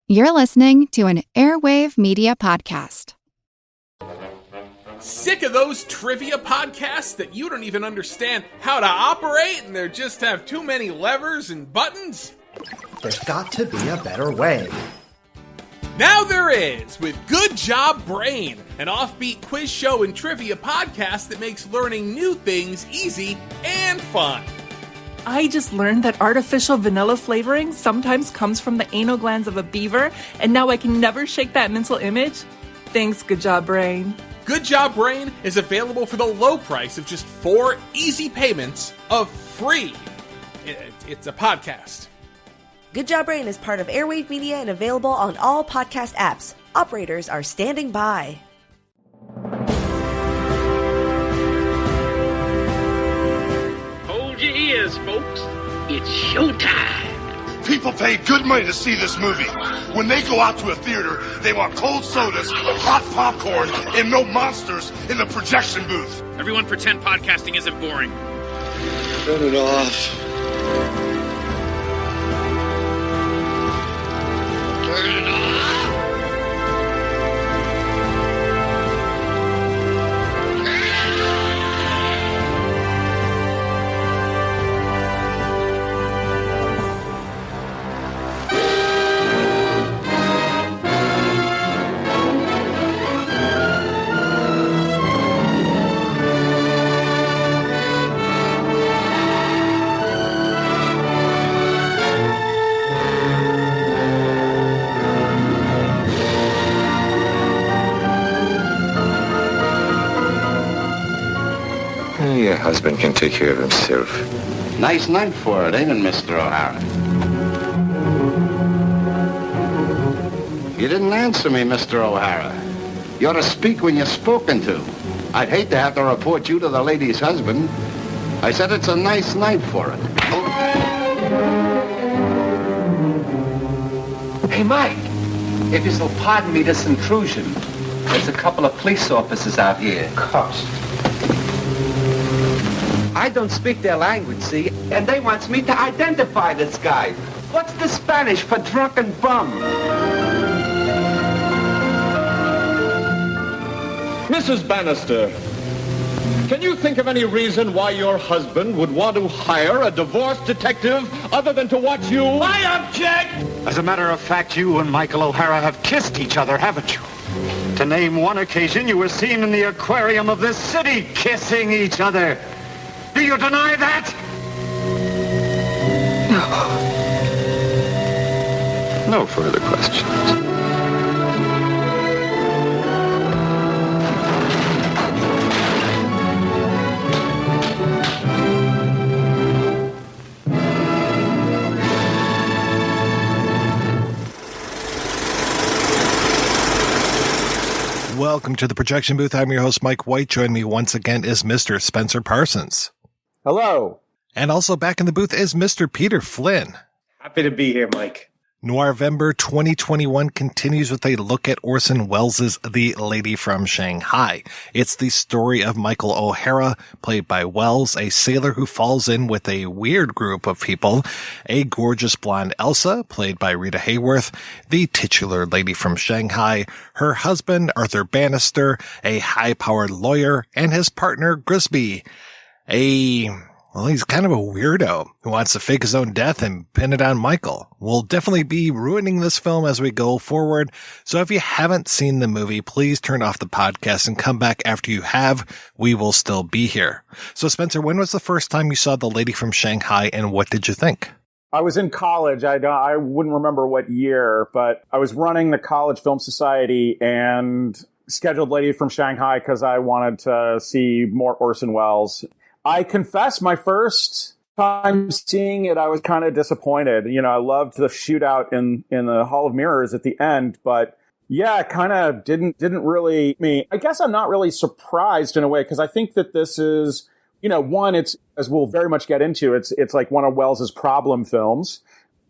You're listening to an Airwave Media Podcast. Sick of those trivia podcasts that you don't even understand how to operate and they just have too many levers and buttons? There's got to be a better way. Now there is, with Good Job Brain, an offbeat quiz show and trivia podcast that makes learning new things easy and fun. I just learned that artificial vanilla flavoring sometimes comes from the anal glands of a beaver, and now I can never shake that mental image. Thanks, Good Job Brain. Good Job Brain is available for the low price of just 4 easy payments of free. It's a podcast. Good Job Brain is part of Airwave Media and available on all podcast apps. Operators are standing by. Hold your ears, folks. It's showtime. People pay good money to see this movie. When they go out to a theater, they want cold sodas, hot popcorn, and no monsters in the projection booth. Everyone pretend podcasting isn't boring. Turn it off. Turn it off. Your husband can take care of himself. Nice night for it, ain't it, Mr. O'Hara? You didn't answer me, Mr. O'Hara. You ought to speak when you're spoken to. I'd hate to have to report you to the lady's husband. I said it's a nice night for it. Hey, Mike, if you'll pardon me this intrusion, there's a couple of police officers out here. Cops. I don't speak their language, see? And they wants me to identify this guy. What's the Spanish for drunken bum? Mrs. Bannister, can you think of any reason why your husband would want to hire a divorce detective other than to watch you? I object! As a matter of fact, you and Michael O'Hara have kissed each other, haven't you? To name one occasion, you were seen in the aquarium of this city kissing each other. Do you deny that? No further questions. Welcome to the projection booth. I'm your host, Mike White. Joining me once again is Mr. Spencer Parsons. Hello. And also back in the booth is Mr. Peter Flynn. Happy to be here, Mike. Noirvember 2021 continues with a look at Orson Welles' The Lady from Shanghai. It's the story of Michael O'Hara, played by Welles, a sailor who falls in with a weird group of people, a gorgeous blonde Elsa, played by Rita Hayworth, the titular lady from Shanghai, her husband, Arthur Bannister, a high-powered lawyer, and his partner, Grisby. He's kind of a weirdo who wants to fake his own death and pin it on Michael. We'll definitely be ruining this film as we go forward. So if you haven't seen the movie, please turn off the podcast and come back after you have. We will still be here. So Spencer, when was the first time you saw The Lady from Shanghai and what did you think? I was in college. I wouldn't remember what year, but I was running the College Film Society and scheduled Lady from Shanghai because I wanted to see more Orson Welles. I confess my first time seeing it, I was kind of disappointed. You know, I loved the shootout in the Hall of Mirrors at the end, but yeah, kind of didn't really I guess I'm not really surprised in a way because I think that this is, you know, one, it's, as we'll very much get into, it's like one of Welles's problem films.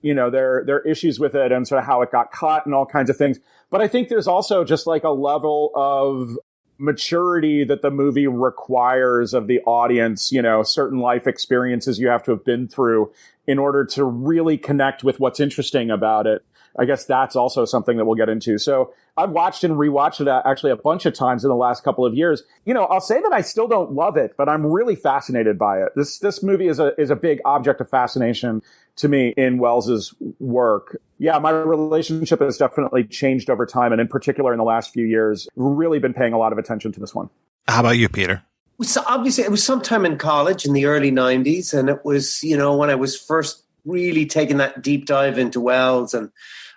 You know, there are issues with it and sort of how it got cut and all kinds of things. But I think there's also just like a level of maturity that the movie requires of the audience, you know, certain life experiences you have to have been through in order to really connect with what's interesting about it. I guess that's also something that we'll get into. So I've watched and rewatched it actually a bunch of times in the last couple of years. I'll say that I still don't love it, but I'm really fascinated by it. This movie is a big object of fascination to me in Wells's work. Yeah, my relationship has definitely changed over time, and in particular in the last few years, really been paying a lot of attention to this one. How about you, Peter? So obviously, it was sometime in college in the early 90s, and it was, when I was first really taking that deep dive into Welles, and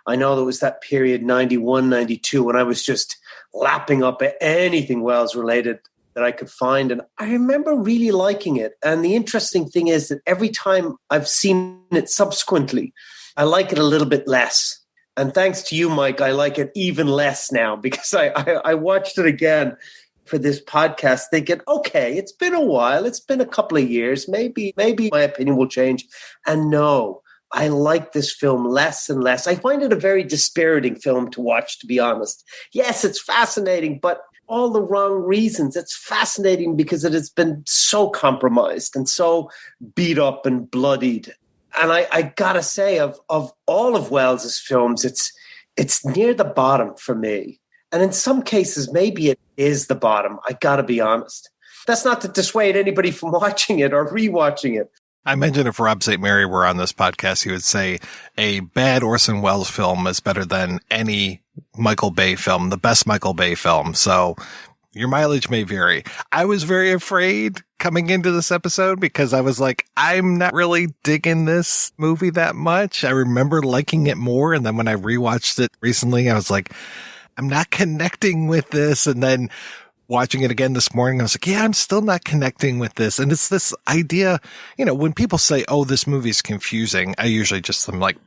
I know there was that period, 91, 92, when I was just lapping up anything Welles related that I could find, and I remember really liking it. And the interesting thing is that every time I've seen it subsequently, I like it a little bit less. And thanks to you, Mike, I like it even less now, because I watched it again for this podcast thinking, okay, it's been a while. It's been a couple of years. Maybe my opinion will change. And no, I like this film less and less. I find it a very dispiriting film to watch, to be honest. Yes, it's fascinating, but all the wrong reasons. It's fascinating because it has been so compromised and so beat up and bloodied. And I gotta say, of all of Wells's films, it's near the bottom for me. And in some cases, maybe it is the bottom. I got to be honest. That's not to dissuade anybody from watching it or rewatching it. I mentioned if Rob St. Mary were on this podcast, he would say a bad Orson Welles film is better than any Michael Bay film, the best Michael Bay film. So your mileage may vary. I was very afraid coming into this episode because I was like, I'm not really digging this movie that much. I remember liking it more. And then when I rewatched it recently, I was like, I'm not connecting with this. And then watching it again this morning, I was like, yeah, I'm still not connecting with this. And it's this idea, when people say, oh, this movie's confusing, I usually I'm like,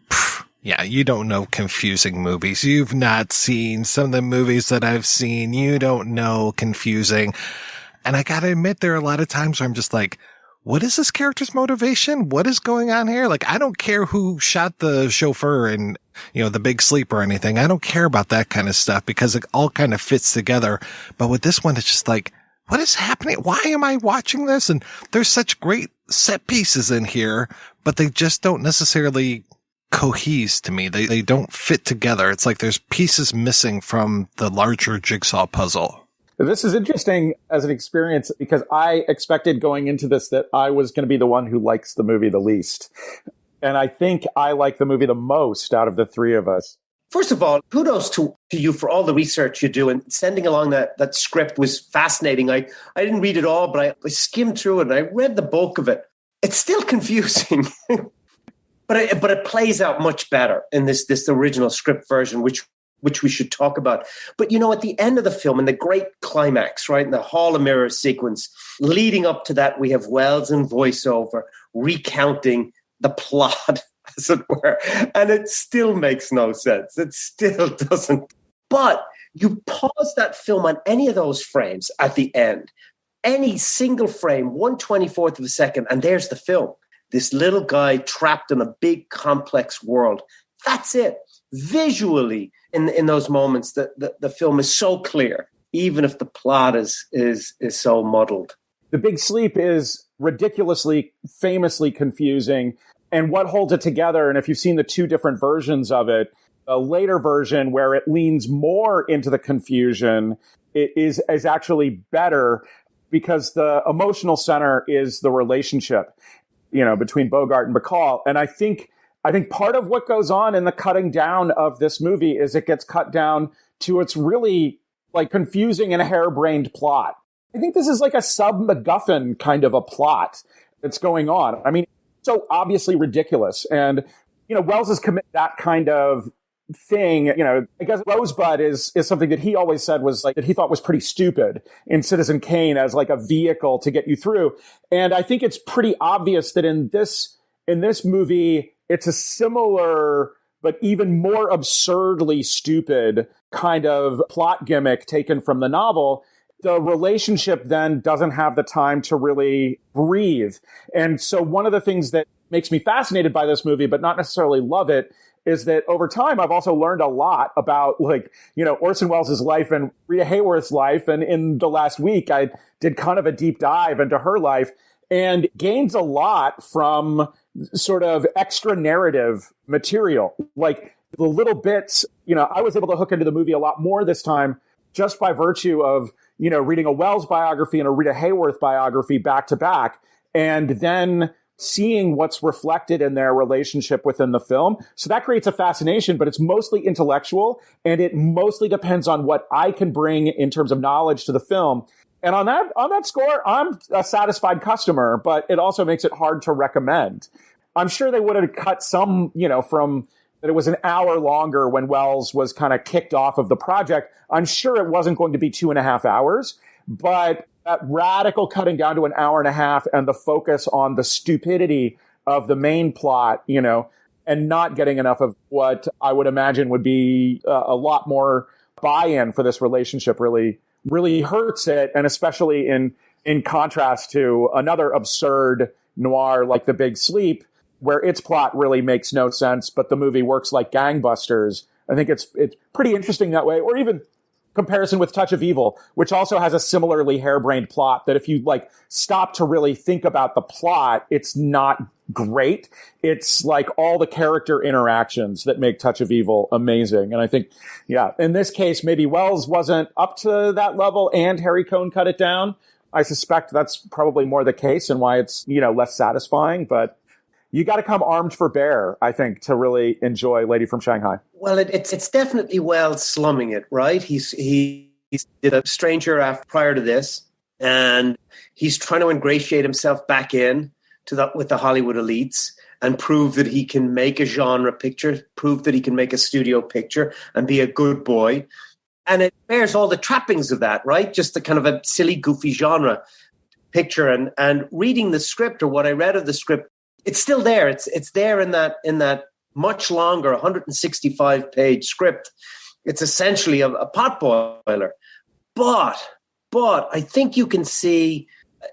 yeah, you don't know confusing movies. You've not seen some of the movies that I've seen. You don't know confusing. And I gotta admit, there are a lot of times where I'm just like, what is this character's motivation? What is going on here? Like, I don't care who shot the chauffeur in, The Big Sleep or anything. I don't care about that kind of stuff because it all kind of fits together. But with this one, it's just like, what is happening? Why am I watching this? And there's such great set pieces in here, but they just don't necessarily cohese to me. They don't fit together. It's like there's pieces missing from the larger jigsaw puzzle. This is interesting as an experience because I expected going into this that I was going to be the one who likes the movie the least. And I think I like the movie the most out of the three of us. First of all, kudos to you for all the research you do, and sending along that script was fascinating. I didn't read it all, but I skimmed through it and I read the bulk of it. It's still confusing, but it plays out much better in this original script version, which we should talk about. But, at the end of the film, in the great climax, right, in the Hall of Mirrors sequence, leading up to that, we have Welles in voiceover recounting the plot, as it were. And it still makes no sense. It still doesn't. But you pause that film on any of those frames at the end, any single frame, 1/24 of a second, and there's the film. This little guy trapped in a big, complex world. That's it. Visually, in those moments, the film is so clear, even if the plot is so muddled. The Big Sleep is ridiculously, famously confusing. And what holds it together, and if you've seen the two different versions of it, a later version where it leans more into the confusion, it is actually better because the emotional center is the relationship, between Bogart and Bacall. And I think part of what goes on in the cutting down of this movie is it gets cut down to its really like confusing and harebrained plot. I think this is like a sub-MacGuffin kind of a plot that's going on. I mean, so obviously ridiculous. And, Welles has committed that kind of thing. I guess Rosebud is something that he always said was like, that he thought was pretty stupid in Citizen Kane as like a vehicle to get you through. And I think it's pretty obvious that in this movie, it's a similar, but even more absurdly stupid kind of plot gimmick taken from the novel. The relationship then doesn't have the time to really breathe. And so one of the things that makes me fascinated by this movie, but not necessarily love it, is that over time, I've also learned a lot about Orson Welles' life and Rita Hayworth's life. And in the last week, I did kind of a deep dive into her life and gains a lot from sort of extra narrative material. Like the little bits, I was able to hook into the movie a lot more this time just by virtue of, reading a Welles biography and a Rita Hayworth biography back to back, and then seeing what's reflected in their relationship within the film. So that creates a fascination, but it's mostly intellectual, and it mostly depends on what I can bring in terms of knowledge to the film. And on that score, I'm a satisfied customer, but it also makes it hard to recommend. I'm sure they would have cut some, from that it was an hour longer when Welles was kind of kicked off of the project. I'm sure it wasn't going to be 2.5 hours, but that radical cutting down to an hour and a half and the focus on the stupidity of the main plot, and not getting enough of what I would imagine would be a lot more buy-in for this relationship really hurts it. And especially in contrast to another absurd noir like The Big Sleep, where its plot really makes no sense, but the movie works like gangbusters. I think it's pretty interesting that way. Or even comparison with Touch of Evil, which also has a similarly harebrained plot that if you stop to really think about the plot, it's not great. It's like all the character interactions that make Touch of Evil amazing. And I think, in this case, maybe Welles wasn't up to that level and Harry Cohn cut it down. I suspect that's probably more the case and why it's, less satisfying, but you got to come armed for bear, I think, to really enjoy Lady from Shanghai. Well, it's definitely Welles slumming it, right? He did A Stranger prior to this, and he's trying to ingratiate himself back in with the Hollywood elites and prove that he can make a genre picture, prove that he can make a studio picture and be a good boy. And it bears all the trappings of that, right? Just the kind of a silly, goofy genre picture. And reading the script, or what I read of the script, it's still there. It's there in that much longer 165-page script. It's essentially a potboiler. But I think you can see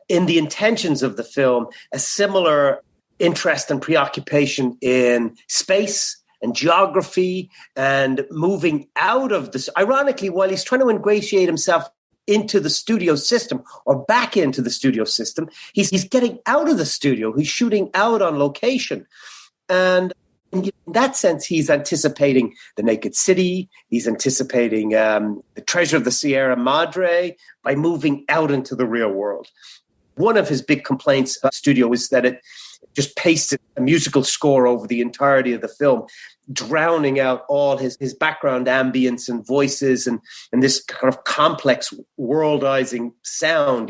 in the intentions of the film a similar interest and preoccupation in space and geography and moving out of this. Ironically, while he's trying to ingratiate himself into the studio system or back into the studio system, he's getting out of the studio. He's shooting out on location. And in that sense, he's anticipating the Naked City. He's anticipating the Treasure of the Sierra Madre by moving out into the real world. One of his big complaints about the studio is that it just pasted a musical score over the entirety of the film, drowning out all his background ambience and voices and this kind of complex worldizing sound,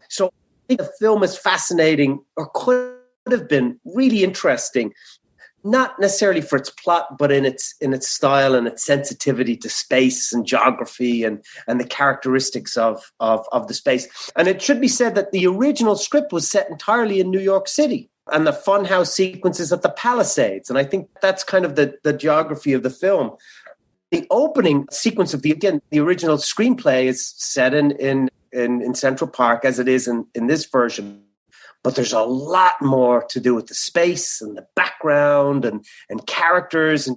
So I think the film is fascinating, or could have been really interesting, not necessarily for its plot, but in its style and its sensitivity to space and geography and the characteristics of the space. And it should be said that the original script was set entirely in New York City and the funhouse sequences of the Palisades. And I think that's kind of the geography of the film. The opening sequence of the original screenplay is set in Central Park, as it is in this version. But there's a lot more to do with the space and the background and characters. And,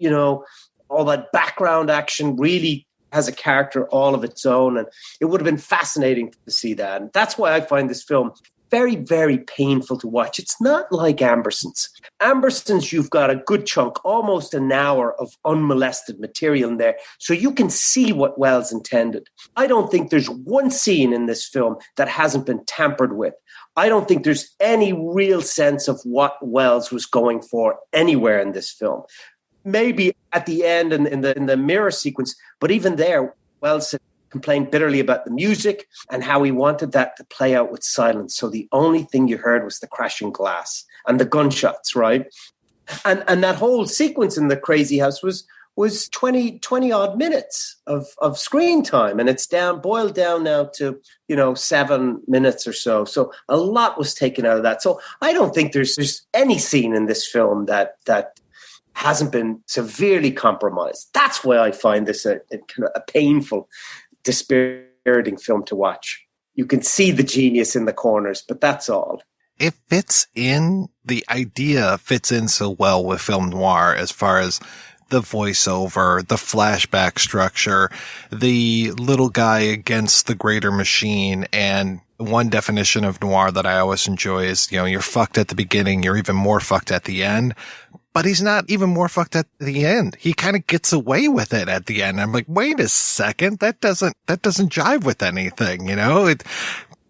all that background action really has a character all of its own. And it would have been fascinating to see that. And that's why I find this film very, very painful to watch. It's not like Ambersons. Ambersons, you've got a good chunk, almost an hour of unmolested material in there, so you can see what Welles intended. I don't think there's one scene in this film that hasn't been tampered with. I don't think there's any real sense of what Welles was going for anywhere in this film. Maybe at the end in the mirror sequence, but even there, Welles complained bitterly about the music and how he wanted that to play out with silence. So the only thing you heard was the crashing glass and the gunshots, right? And that whole sequence in the crazy house was 20 odd minutes of screen time. And it's boiled down now to, 7 minutes or so. So a lot was taken out of that. So I don't think there's any scene in this film that hasn't been severely compromised. That's why I find this a painful, dispiriting film to watch. You can see the genius in the corners, but that's all. The idea fits in so well with film noir as far as the voiceover, the flashback structure, the little guy against the greater machine. And one definition of noir that I always enjoy is, you're fucked at the beginning, you're even more fucked at the end. But he's not even more fucked at the end. He kind of gets away with it at the end. I'm like, wait a second, that doesn't jive with anything,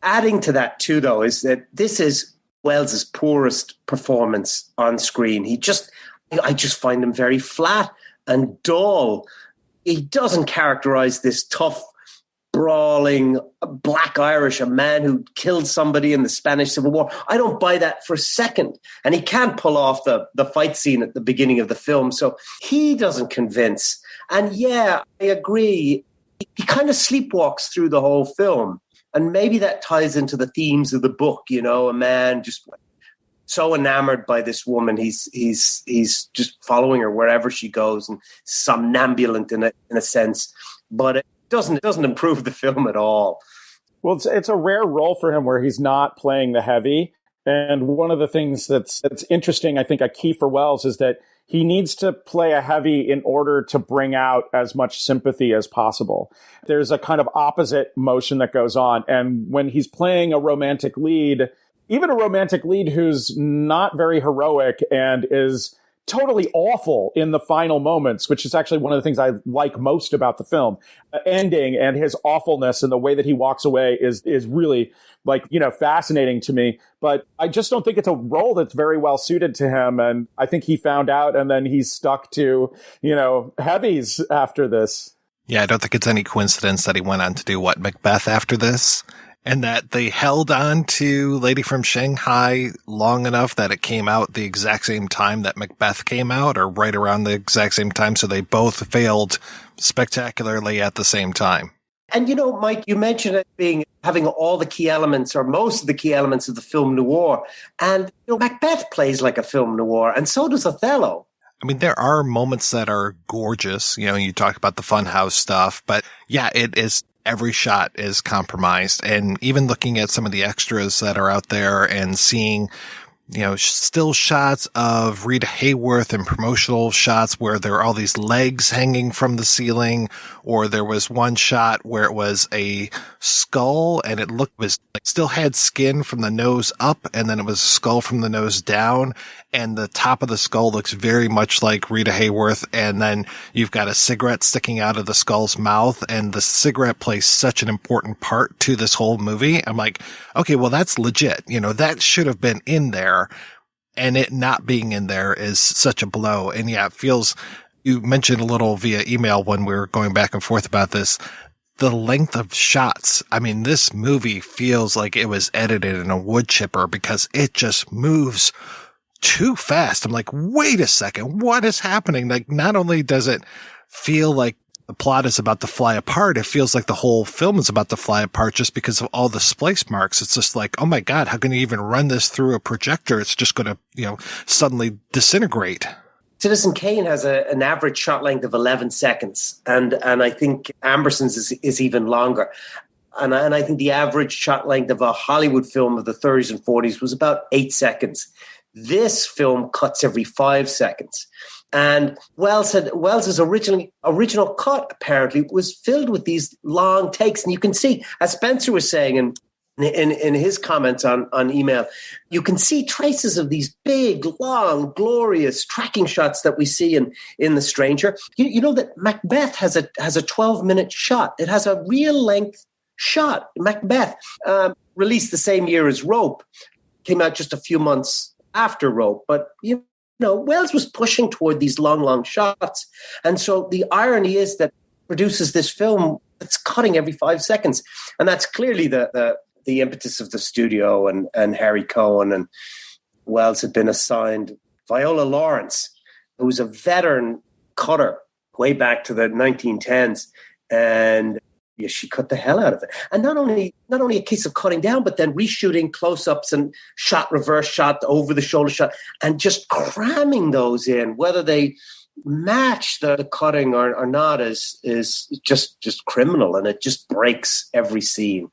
Adding to that too, though, is that this is Welles's poorest performance on screen. I just find him very flat and dull. He doesn't characterize this tough, brawling black Irish, a man who killed somebody in the Spanish Civil War. I don't buy that for a second. And he can't pull off the fight scene at the beginning of the film. So he doesn't convince. And yeah, I agree. He kind of sleepwalks through the whole film. And maybe that ties into the themes of the book, a man just so enamored by this woman, he's just following her wherever she goes and somnambulant in a sense. But it doesn't improve the film at all. Well, it's a rare role for him where he's not playing the heavy. And one of the things that's interesting, I think, a key for Welles is that he needs to play a heavy in order to bring out as much sympathy as possible. There's a kind of opposite motion that goes on. And when he's playing a romantic lead, even a romantic lead who's not very heroic and is totally awful in the final moments, which is actually one of the things I like most about the film. Ending and his awfulness and the way that he walks away is really fascinating to me. But I just don't think it's a role that's very well suited to him. And I think he found out and then he's stuck to, heavies after this. Yeah, I don't think it's any coincidence that he went on to do Macbeth after this. And that they held on to Lady from Shanghai long enough that it came out the exact same time that Macbeth came out, or right around the exact same time. So they both failed spectacularly at the same time. And, Mike, you mentioned it having all the key elements or most of the key elements of the film noir. And Macbeth plays like a film noir, and so does Othello. I mean, there are moments that are gorgeous. You talk about the funhouse stuff, but yeah, it is. Every shot is compromised. And even looking at some of the extras that are out there and seeing, still shots of Rita Hayworth and promotional shots where there are all these legs hanging from the ceiling, or there was one shot where it was a skull and it still had skin from the nose up, and then it was a skull from the nose down, and the top of the skull looks very much like Rita Hayworth, and then you've got a cigarette sticking out of the skull's mouth, and the cigarette plays such an important part to this whole movie. I'm like, okay, well, that's legit. That should have been in there, and it not being in there is such a blow. And yeah, it feels, you mentioned a little via email when we were going back and forth about this, the length of shots. I mean, this movie feels like it was edited in a wood chipper because it just moves too fast. I'm like, wait a second, what is happening? Like, not only does it feel like the plot is about to fly apart, it feels like the whole film is about to fly apart just because of all the splice marks. It's just like, oh my God, how can you even run this through a projector? It's just going to, suddenly disintegrate. Citizen Kane has an average shot length of 11 seconds. And I think Amberson's is even longer. And I think the average shot length of a Hollywood film of the 30s and 40s was about 8 seconds. This film cuts every 5 seconds. And Welles's original cut, apparently, was filled with these long takes. And you can see, as Spencer was saying in his comments on email, you can see traces of these big, long, glorious tracking shots that we see in The Stranger. You know that Macbeth has a 12-minute shot. It has a real length shot. Macbeth, released the same year as Rope, came out just a few months after Rope. But, Welles was pushing toward these long, long shots. And so the irony is that produces this film that's cutting every 5 seconds. And that's clearly the impetus of the studio and Harry Cohen. And Welles had been assigned Viola Lawrence, who was a veteran cutter way back to the 1910s. And she cut the hell out of it. And not only a case of cutting down, but then reshooting close-ups and reverse shot, over the shoulder shot, and just cramming those in, whether they match the cutting or not is just criminal, and it just breaks every scene.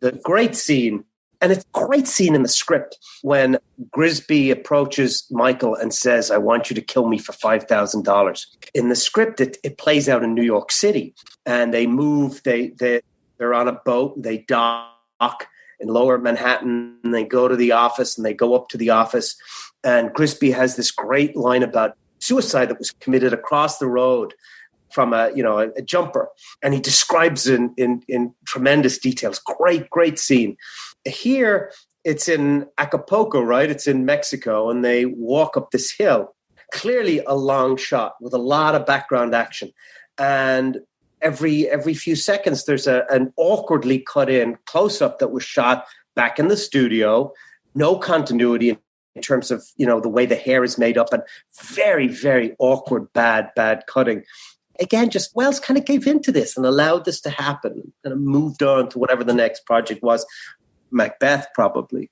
The great scene And it's a great scene in the script when Grisby approaches Michael and says, I want you to kill me for $5,000. In the script, it plays out in New York City. And they move, they're on a boat, they dock in lower Manhattan, and they go to the office, and they go up to the office. And Grisby has this great line about suicide that was committed across the road from a jumper. And he describes in tremendous details. Great scene. Here, it's in Acapulco, right? It's in Mexico, and they walk up this hill. Clearly a long shot with a lot of background action. And every few seconds, there's an awkwardly cut in close-up that was shot back in the studio. No continuity in terms of, the way the hair is made up, and very, very awkward, bad cutting. Again, just Wells kind of gave into this and allowed this to happen and moved on to whatever the next project was. Macbeth, probably.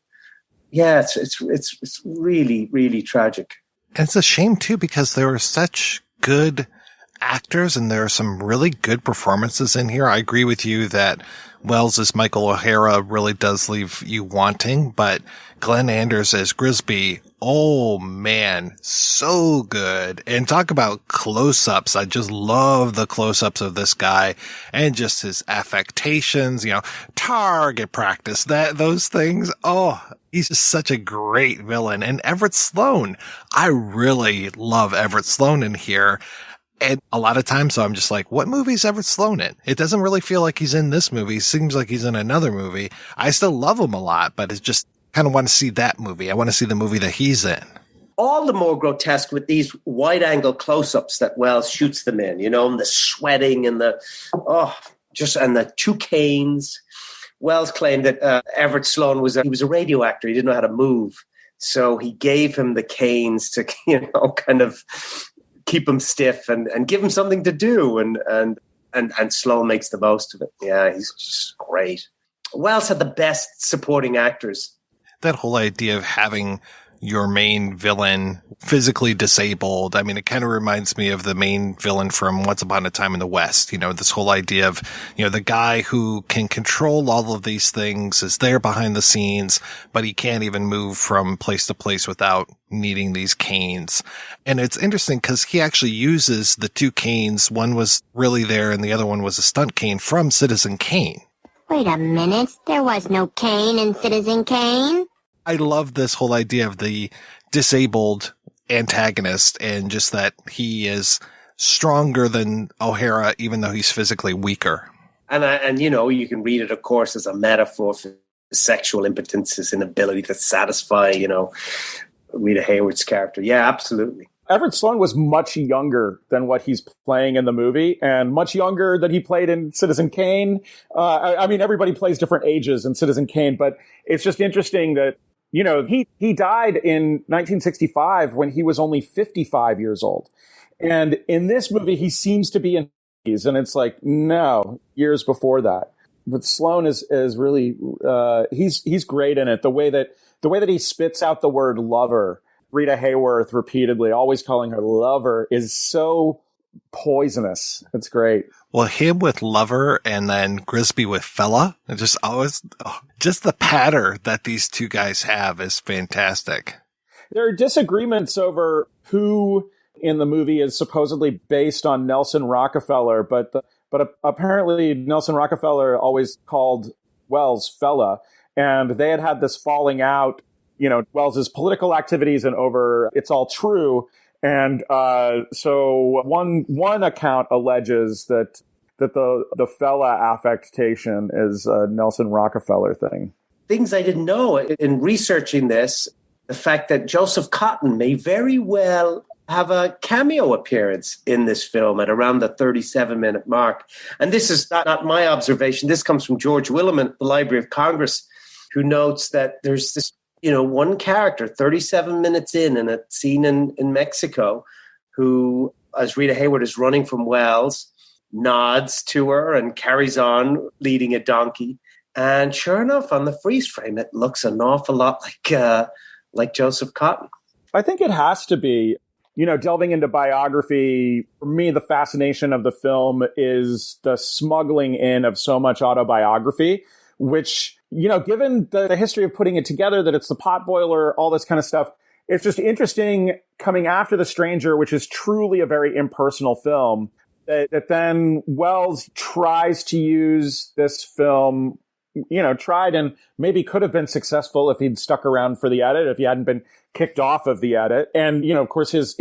Yeah, it's really, really tragic. And it's a shame, too, because there were such good actors and there are some really good performances in here. I agree with you that Wells' Michael O'Hara really does leave you wanting, but Glenn Anders as Grisby, oh man, so good. And talk about close-ups. I just love the close-ups of this guy and just his affectations, target practice, those things. Oh, he's just such a great villain. And Everett Sloane, I really love Everett Sloane in here. And a lot of times, so I'm just like, what movie is Everett Sloane in? It doesn't really feel like he's in this movie. It seems like he's in another movie. I still love him a lot, but it's just kind of want to see that movie. I want to see the movie that he's in. All the more grotesque with these wide-angle close-ups that Wells shoots them in, and the sweating and the two canes. Wells claimed that Everett Sloane was a radio actor. He didn't know how to move. So he gave him the canes to, kind of keep him stiff and give him something to do. And Sloane makes the most of it. Yeah, he's just great. Wells had the best supporting actors. That whole idea of having your main villain physically disabled. I mean, it kind of reminds me of the main villain from Once Upon a Time in the West. This whole idea of, the guy who can control all of these things is there behind the scenes, but he can't even move from place to place without needing these canes. And it's interesting because he actually uses the two canes. One was really there and the other one was a stunt cane from Citizen Kane. Wait a minute. There was no Kane in Citizen Kane. I love this whole idea of the disabled antagonist and just that he is stronger than O'Hara, even though he's physically weaker. And you can read it, of course, as a metaphor for sexual impotence, his inability to satisfy, Rita Hayworth's character. Yeah, absolutely. Everett Sloane was much younger than what he's playing in the movie, and much younger than he played in Citizen Kane. I mean, everybody plays different ages in Citizen Kane, but it's just interesting that, he died in 1965 when he was only 55 years old. And in this movie, he seems to be in his 80s, and it's like, no, years before that. But Sloane is really, he's great in it. The way that he spits out the word lover, Rita Hayworth repeatedly, always calling her lover, is so poisonous. It's great. Well, him with lover and then Grisby with fella, and just always, just the patter that these two guys have is fantastic. There are disagreements over who in the movie is supposedly based on Nelson Rockefeller, but apparently Nelson Rockefeller always called Wells fella, and they had this falling out, Wells's political activities and over It's All True. And so one account alleges that the fella affectation is a Nelson Rockefeller thing. Things I didn't know in researching this, the fact that Joseph Cotton may very well have a cameo appearance in this film at around the 37-minute mark. And this is not my observation. This comes from George Williman at the Library of Congress, who notes that there's this one character 37 minutes in a scene in Mexico who, as Rita Hayworth is running from Wells, nods to her and carries on leading a donkey. And sure enough, on the freeze frame, it looks an awful lot like Joseph Cotton. I think it has to be. Delving into biography, for me, the fascination of the film is the smuggling in of so much autobiography, which, given the history of putting it together, that it's the potboiler, all this kind of stuff, it's just interesting coming after The Stranger, which is truly a very impersonal film, that then Welles tries to use this film, tried and maybe could have been successful if he'd stuck around for the edit, if he hadn't been kicked off of the edit. And, of course, his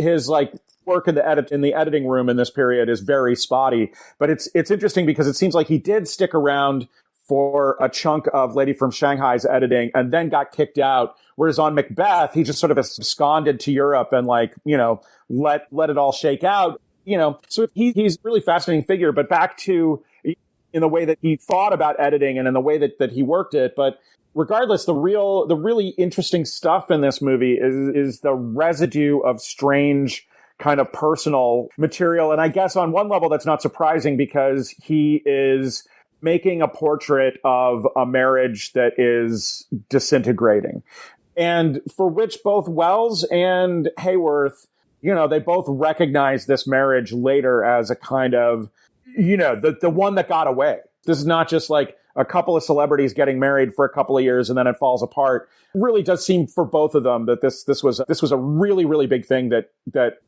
work in the editing room in this period is very spotty. But it's interesting because it seems like he did stick around for a chunk of Lady from Shanghai's editing and then got kicked out. Whereas on Macbeth, he just sort of absconded to Europe and let it all shake out. So he's a really fascinating figure, but back to in the way that he thought about editing and in the way that he worked it. But regardless, the really interesting stuff in this movie is the residue of strange kind of personal material. And I guess on one level, that's not surprising because he is making a portrait of a marriage that is disintegrating, and for which both Welles and Hayworth, they both recognize this marriage later as a kind of, the one that got away. This is not just like a couple of celebrities getting married for a couple of years and then it falls apart. It really does seem for both of them that this was a really, really big thing that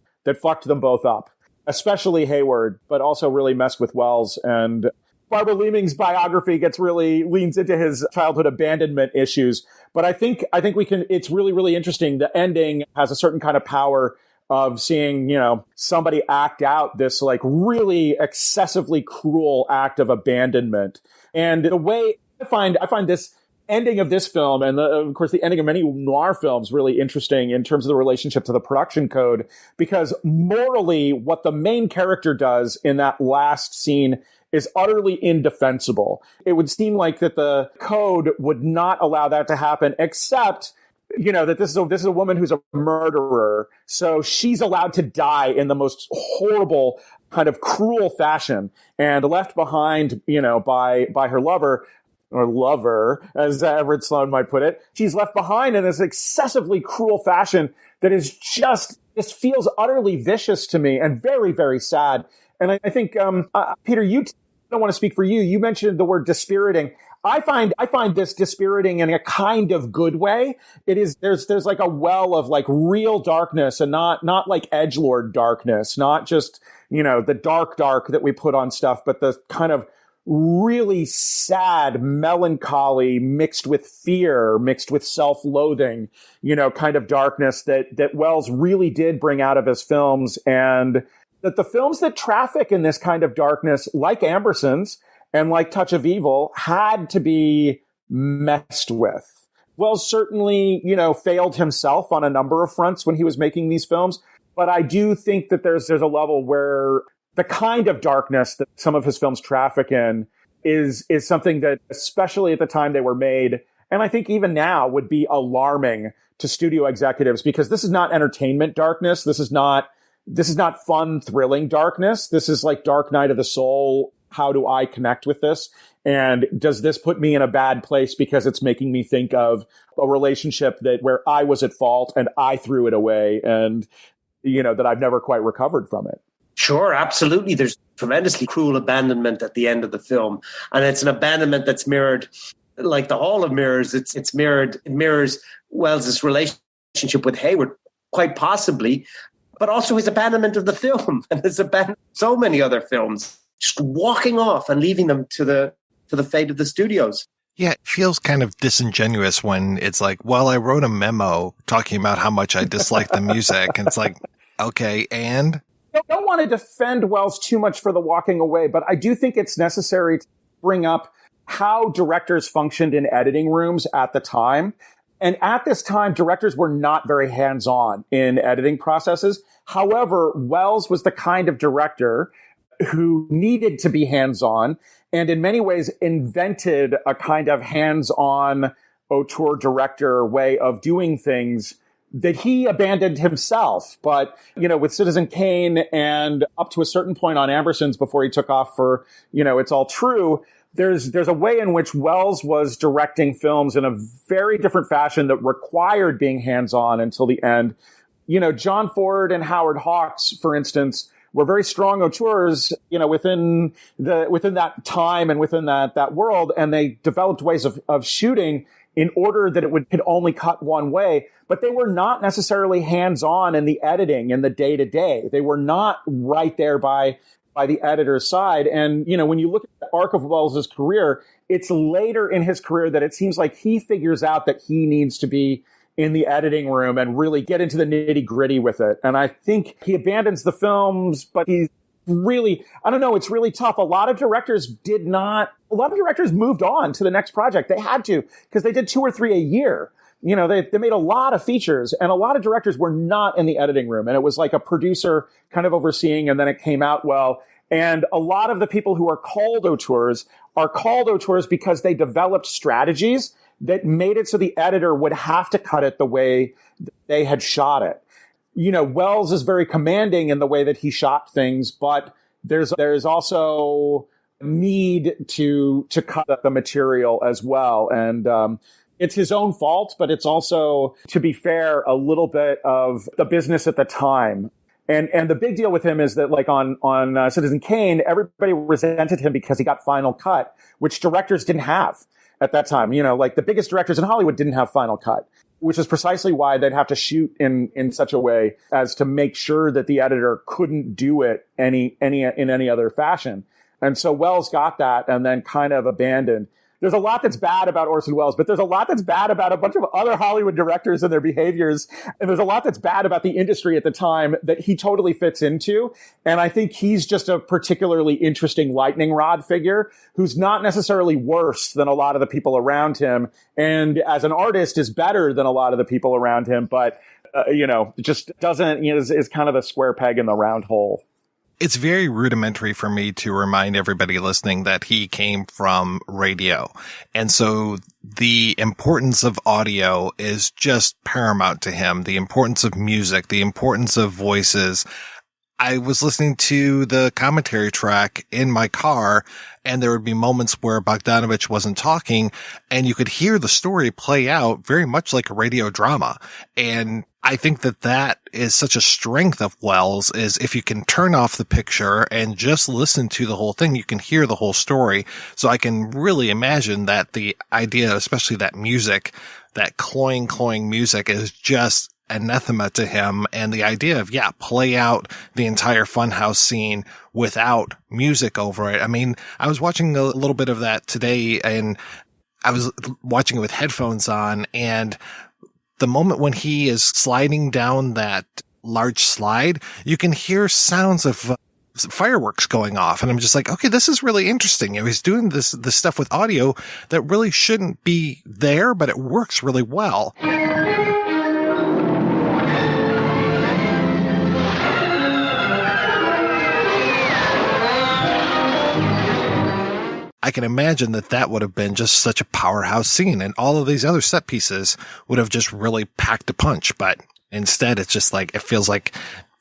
fucked them both up, especially Hayward, but also really messed with Welles. And Barbara Leeming's biography leans into his childhood abandonment issues. But I think it's really, really interesting. The ending has a certain kind of power of seeing, somebody act out this like really excessively cruel act of abandonment. And the way I find this ending of this film, and of course the ending of many noir films, really interesting in terms of the relationship to the production code, because morally what the main character does in that last scene is utterly indefensible. It would seem like that the code would not allow that to happen, except that this is a woman who's a murderer. So she's allowed to die in the most horrible kind of cruel fashion and left behind, by her lover, or lover, as Everett Sloan might put it. She's left behind in this excessively cruel fashion that is this feels utterly vicious to me and very, very sad. And I think, Peter, you don't want to speak for you. You mentioned the word dispiriting. I find this dispiriting in a kind of good way. It is, there's like a well of like real darkness and not like edgelord darkness, not just, the dark that we put on stuff, but the kind of really sad melancholy mixed with fear, mixed with self-loathing, kind of darkness that Welles really did bring out of his films. And that the films that traffic in this kind of darkness, like Ambersons and like Touch of Evil, had to be messed with. Welles certainly, failed himself on a number of fronts when he was making these films. But I do think that there's a level where the kind of darkness that some of his films traffic in is something that, especially at the time they were made, and I think even now would be alarming to studio executives, because this is not entertainment darkness. This is not fun, thrilling darkness. This is like Dark Night of the Soul. How do I connect with this? And does this put me in a bad place because it's making me think of a relationship where I was at fault and I threw it away, and, that I've never quite recovered from it? Sure, absolutely. There's tremendously cruel abandonment at the end of the film. And it's an abandonment that's mirrored, like the Hall of Mirrors. It mirrors Welles's relationship with Hayward, quite possibly, but also his abandonment of the film and his abandonment of so many other films, just walking off and leaving them to the fate of the studios. Yeah, it feels kind of disingenuous when it's like, well, I wrote a memo talking about how much I dislike the music. And it's like, okay, and? I don't want to defend Welles too much for the walking away, but I do think it's necessary to bring up how directors functioned in editing rooms at the time. And at this time, directors were not very hands-on in editing processes. However, Welles was the kind of director who needed to be hands-on, and in many ways invented a kind of hands-on auteur director way of doing things that he abandoned himself. But, with Citizen Kane and up to a certain point on Ambersons before he took off for, It's All True, there's a way in which Welles was directing films in a very different fashion that required being hands-on until the end. John Ford and Howard Hawks, for instance, were very strong auteurs, within that time and within that world. And they developed ways of shooting in order that it could only cut one way, but they were not necessarily hands-on in the editing and the day-to-day. They were not right there by the editor's side. And, when you look at the arc of Welles' career, it's later in his career that it seems like he figures out that he needs to be in the editing room and really get into the nitty-gritty with it. And I think he abandons the films, but he's really, I don't know, it's really tough. A lot of directors moved on to the next project. They had to, because they did 2 or 3 a year. They made a lot of features, and a lot of directors were not in the editing room. And it was like a producer kind of overseeing, and then it came out well. And a lot of the people who are called auteurs because they developed strategies that made it so the editor would have to cut it the way they had shot it. Welles is very commanding in the way that he shot things, but there's also need to cut the material as well. And it's his own fault, but it's also, to be fair, a little bit of the business at the time. And the big deal with him is that, like on Citizen Kane, everybody resented him because he got final cut, which directors didn't have at that time. Like the biggest directors in Hollywood didn't have final cut, which is precisely why they'd have to shoot in such a way as to make sure that the editor couldn't do it in any other fashion. And so Welles got that and then kind of abandoned. There's a lot that's bad about Orson Welles, but there's a lot that's bad about a bunch of other Hollywood directors and their behaviors. And there's a lot that's bad about the industry at the time that he totally fits into. And I think he's just a particularly interesting lightning rod figure who's not necessarily worse than a lot of the people around him. And as an artist is better than a lot of the people around him, but, just doesn't, is kind of the square peg in the round hole. It's very rudimentary for me to remind everybody listening that he came from radio. And so the importance of audio is just paramount to him. The importance of music, the importance of voices. I was listening to the commentary track in my car, and there would be moments where Bogdanovich wasn't talking, and you could hear the story play out very much like a radio drama. And I think that is such a strength of Welles, is if you can turn off the picture and just listen to the whole thing, you can hear the whole story. So I can really imagine that the idea, especially that music, that cloying music, is just anathema to him. And the idea of, play out the entire funhouse scene without music over it. I mean, I was watching a little bit of that today, and I was watching it with headphones on, and the moment when he is sliding down that large slide, you can hear sounds of fireworks going off. And I'm just like, okay, this is really interesting. He's doing this stuff with audio that really shouldn't be there, but it works really well. I can imagine that would have been just such a powerhouse scene, and all of these other set pieces would have just really packed a punch. But instead, it's just like, it feels like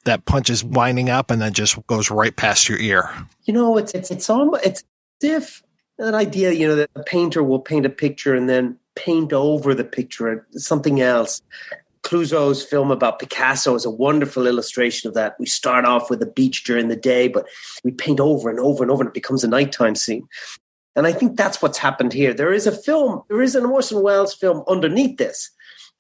that punch is winding up and then just goes right past your ear. It's almost, it's if that idea, that a painter will paint a picture and then paint over the picture something else. Clouseau's film about Picasso is a wonderful illustration of that. We start off with a beach during the day, but we paint over and over and over, and it becomes a nighttime scene. And I think that's what's happened here. There is an Orson Welles film underneath this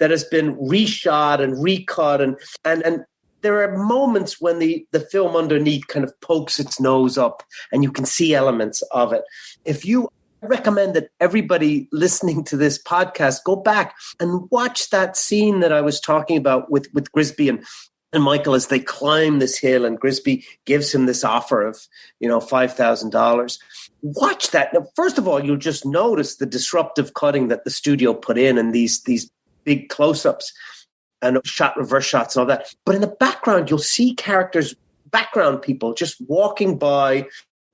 that has been reshot and recut, and there are moments when the film underneath kind of pokes its nose up and you can see elements of it. I recommend that everybody listening to this podcast go back and watch that scene that I was talking about with Grisby and Michael as they climb this hill, and Grisby gives him this offer of, $5,000. Watch that. Now, first of all, you'll just notice the disruptive cutting that the studio put in and these big close-ups and reverse shots and all that. But in the background, you'll see characters, background people just walking by,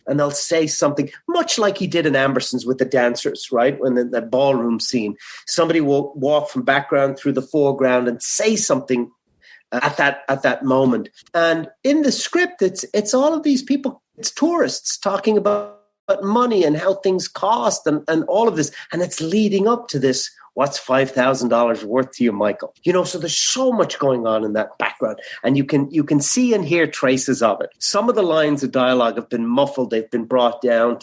and they'll say something, much like he did in Ambersons with the dancers, right? When that ballroom scene, somebody will walk from background through the foreground and say something at that moment. And in the script, it's all of these people, it's tourists talking about about money and how things cost and all of this. And it's leading up to this. What's $5,000 worth to you, Michael? So there's so much going on in that background, and you can see and hear traces of it. Some of the lines of dialogue have been muffled; they've been brought down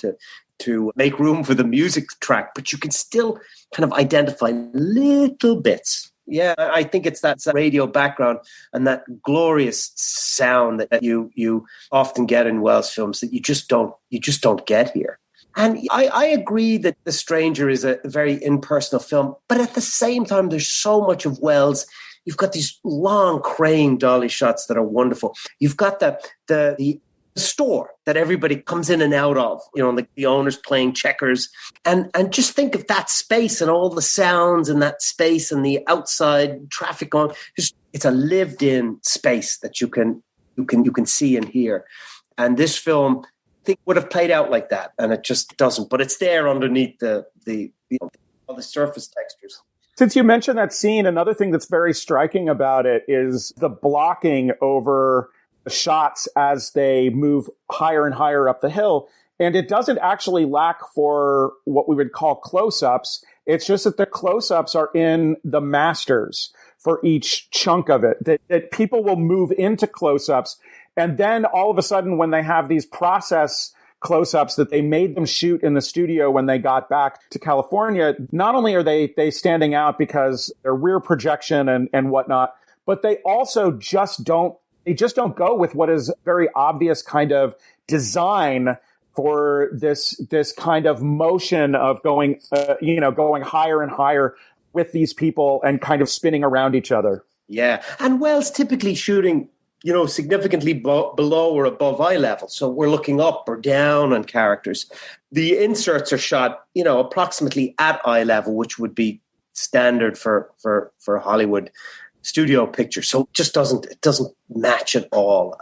to make room for the music track, but you can still kind of identify little bits. Yeah, I think it's that radio background and that glorious sound that you often get in Welles films that you just don't get here. And I agree that The Stranger is a very impersonal film, but at the same time, there's so much of Welles. You've got these long crane dolly shots that are wonderful. You've got the store that everybody comes in and out of, the owners playing checkers. And just think of that space and all the sounds in that space and the outside traffic on. It's a lived-in space that you can see and hear. And this film, think would have played out like that, and it just doesn't. But it's there underneath the surface textures. Since you mentioned that scene, another thing that's very striking about it is the blocking over the shots as they move higher and higher up the hill. And it doesn't actually lack for what we would call close-ups. It's just that the close-ups are in the masters for each chunk of it, that people will move into close-ups. And then all of a sudden, when they have these process close-ups that they made them shoot in the studio when they got back to California, not only are they standing out because they're rear projection and whatnot, but they also just don't go with what is very obvious kind of design for this kind of motion of going higher and higher with these people and kind of spinning around each other. Yeah. And Welles typically shooting significantly below or above eye level. So we're looking up or down on characters. The inserts are shot, approximately at eye level, which would be standard for Hollywood studio pictures. So it doesn't match at all.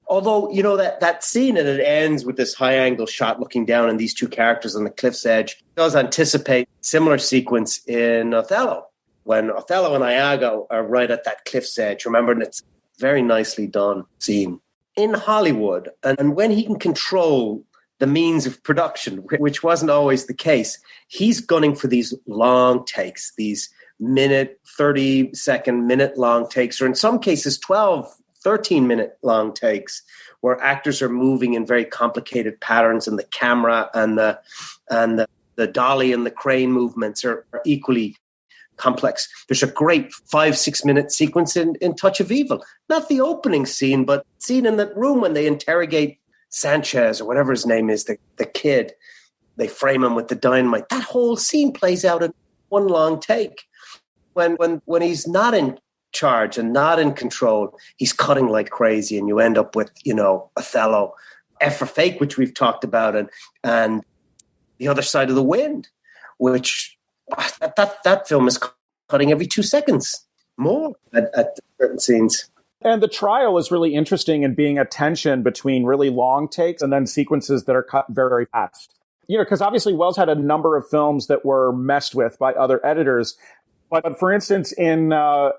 Although, that scene, and it ends with this high angle shot looking down on these two characters on the cliff's edge, does anticipate similar sequence in Othello, when Othello and Iago are right at that cliff's edge. Remember, and it's very nicely done scene. In Hollywood, and when he can control the means of production, which wasn't always the case, he's gunning for these long takes, these 30-second, minute-long takes, or in some cases 12, 13-minute long takes, where actors are moving in very complicated patterns, and the camera and the dolly and the crane movements are equally complex. There's a great 5-6 minute sequence in Touch of Evil. Not the opening scene, but scene in that room when they interrogate Sanchez or whatever his name is, the kid. They frame him with the dynamite. That whole scene plays out in one long take. When he's not in charge and not in control, he's cutting like crazy, and you end up with, Othello, F for Fake, which we've talked about, and The Other Side of the Wind, which that film is cutting every 2 seconds more at certain scenes. And the trial is really interesting in being a tension between really long takes and then sequences that are cut very fast. Because obviously Welles had a number of films that were messed with by other editors. But for instance, in a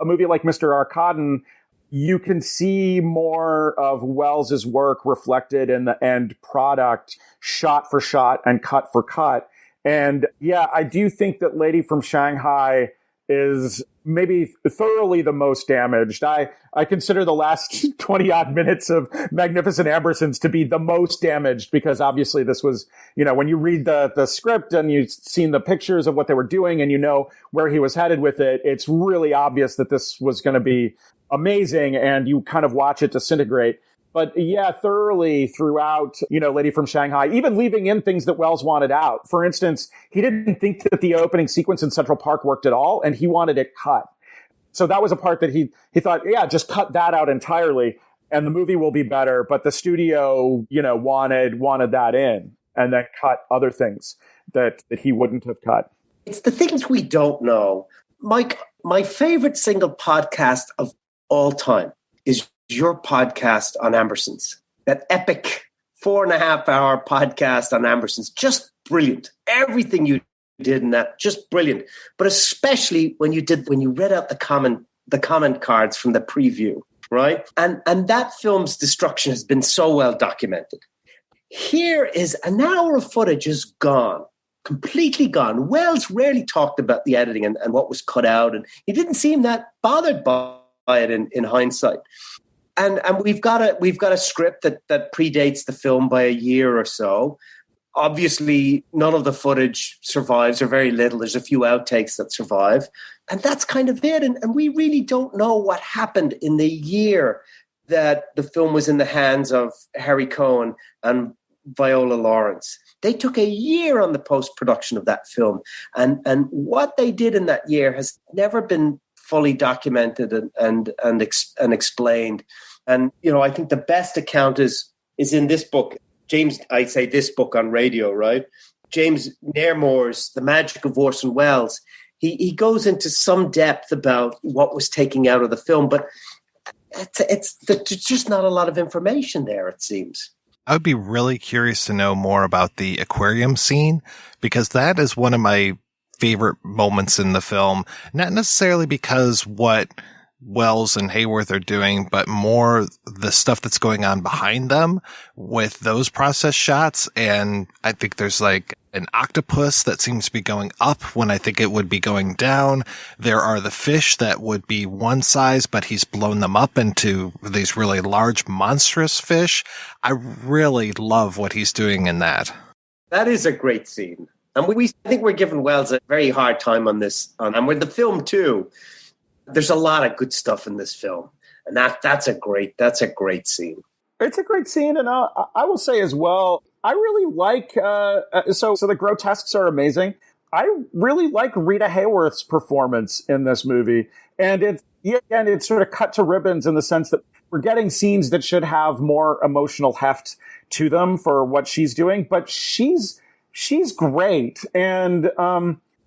movie like Mr. Arkadin, you can see more of Welles's work reflected in the end product, shot for shot and cut for cut. And yeah, I do think that Lady from Shanghai is maybe thoroughly the most damaged. I consider the last 20 odd minutes of Magnificent Ambersons to be the most damaged, because obviously this was, when you read the script and you've seen the pictures of what they were doing and where he was headed with it, it's really obvious that this was going to be amazing, and you kind of watch it disintegrate. But yeah, thoroughly throughout, Lady from Shanghai, even leaving in things that Welles wanted out. For instance, he didn't think that the opening sequence in Central Park worked at all, and he wanted it cut. So that was a part that he thought, yeah, just cut that out entirely, and the movie will be better. But the studio, wanted that in, and then cut other things that he wouldn't have cut. It's the things we don't know. Mike, my favorite single podcast of all time is your podcast on Ambersons, that epic 4.5-hour podcast on Ambersons. Just brilliant. Everything you did in that, just brilliant. But especially when you read out the comment cards from the preview, right? And that film's destruction has been so well documented. Here is an hour of footage is gone, completely gone. Wells rarely talked about the editing and what was cut out, and he didn't seem that bothered by it in hindsight. And we've got a script that predates the film by a year or so. Obviously, none of the footage survives, or very little. There's a few outtakes that survive. And that's kind of it. And we really don't know what happened in the year that the film was in the hands of Harry Cohn and Viola Lawrence. They took a year on the post-production of that film. And what they did in that year has never been fully documented and explained. And, I think the best account is in this book. James, I say this book on radio, right? James Nairmore's The Magic of Orson Welles. He goes into some depth about what was taken out of the film, but there's just not a lot of information there, it seems. I would be really curious to know more about the aquarium scene, because that is one of my favorite moments in the film. Not necessarily because what Welles and Hayworth are doing, but more the stuff that's going on behind them with those process shots. And I think there's like an octopus that seems to be going up when I think it would be going down. There are the fish that would be one size, but he's blown them up into these really large, monstrous fish. I really love what he's doing in that. That is a great scene. And I think we're giving Welles a very hard time on this, and with the film too. There's a lot of good stuff in this film, and that's a great scene. It's a great scene, and I will say as well, I really like. So the grotesques are amazing. I really like Rita Hayworth's performance in this movie, and it's sort of cut to ribbons in the sense that we're getting scenes that should have more emotional heft to them for what she's doing, but she's great, and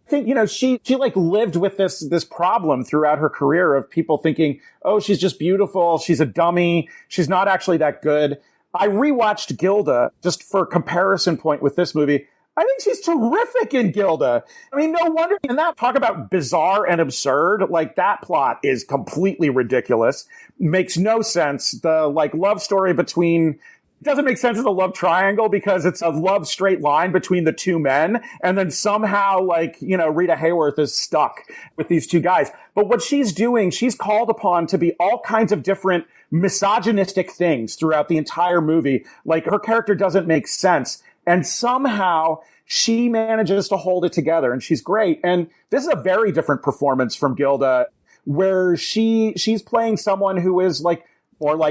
I think, she like lived with this problem throughout her career of people thinking, oh, she's just beautiful. She's a dummy. She's not actually that good. I rewatched Gilda just for comparison point with this movie. I think she's terrific in Gilda. I mean, no wonder. And that talk about bizarre and absurd, like that plot is completely ridiculous. Makes no sense. The love story between doesn't make sense as a love triangle because it's a love straight line between the two men. And then somehow Rita Hayworth is stuck with these two guys. But what she's doing, she's called upon to be all kinds of different misogynistic things throughout the entire movie. Like her character doesn't make sense. And somehow she manages to hold it together, and she's great. And this is a very different performance from Gilda, where she's playing someone who is like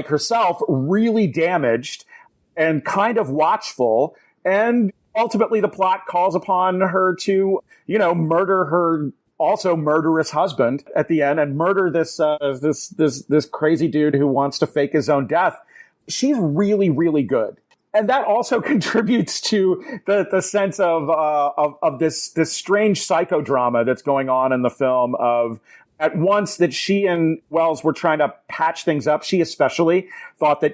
herself, really damaged and kind of watchful. And ultimately the plot calls upon her to, murder her also murderous husband at the end and murder this crazy dude who wants to fake his own death. She's really, really good. And that also contributes to the sense of this strange psychodrama that's going on in the film of, at once that she and Welles were trying to patch things up. She especially thought that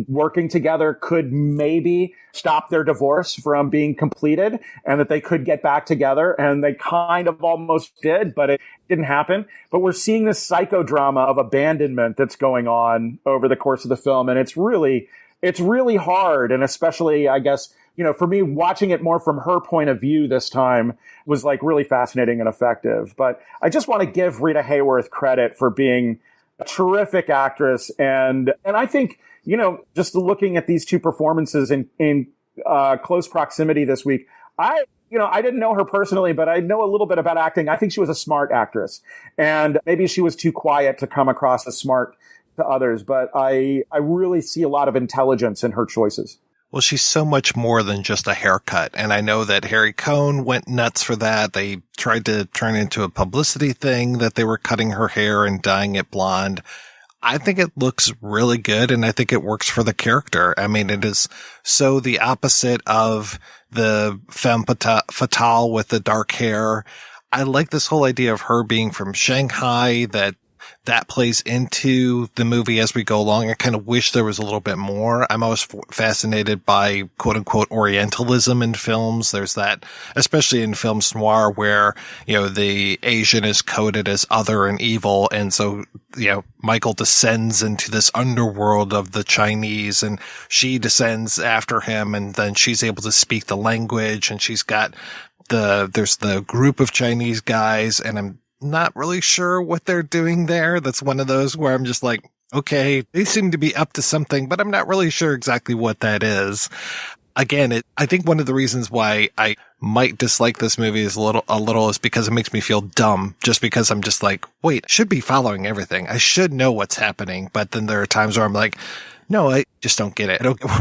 working together could maybe stop their divorce from being completed and that they could get back together. And they kind of almost did, but it didn't happen. But we're seeing this psychodrama of abandonment that's going on over the course of the film. And it's really hard. And especially, I guess, for me, watching it more from her point of view this time was really fascinating and effective. But I just want to give Rita Hayworth credit for being a terrific actress. And I think, just looking at these two performances in close proximity this week, I didn't know her personally, but I know a little bit about acting. I think she was a smart actress, and maybe she was too quiet to come across as smart to others. But I really see a lot of intelligence in her choices. Well, she's so much more than just a haircut. And I know that Harry Cohn went nuts for that. They tried to turn it into a publicity thing that they were cutting her hair and dyeing it blonde. I think it looks really good, and I think it works for the character. I mean, it is so the opposite of the femme fatale with the dark hair. I like this whole idea of her being from Shanghai, that that plays into the movie as we go along. I kind of wish there was a little bit more. I'm always fascinated by quote unquote Orientalism in films. There's that, especially in films noir where, the Asian is coded as other and evil. And so, Michael descends into this underworld of the Chinese and she descends after him. And then she's able to speak the language and she's got there's the group of Chinese guys, and I'm not really sure what they're doing there. That's one of those where I'm just like, okay, they seem to be up to something, but I'm not really sure exactly what that is. Again, I think one of the reasons why I might dislike this movie is a little is because it makes me feel dumb, just because I'm just like, wait, I should be following everything. I should know what's happening. But then there are times where I'm like, no, I just don't get it. I don't get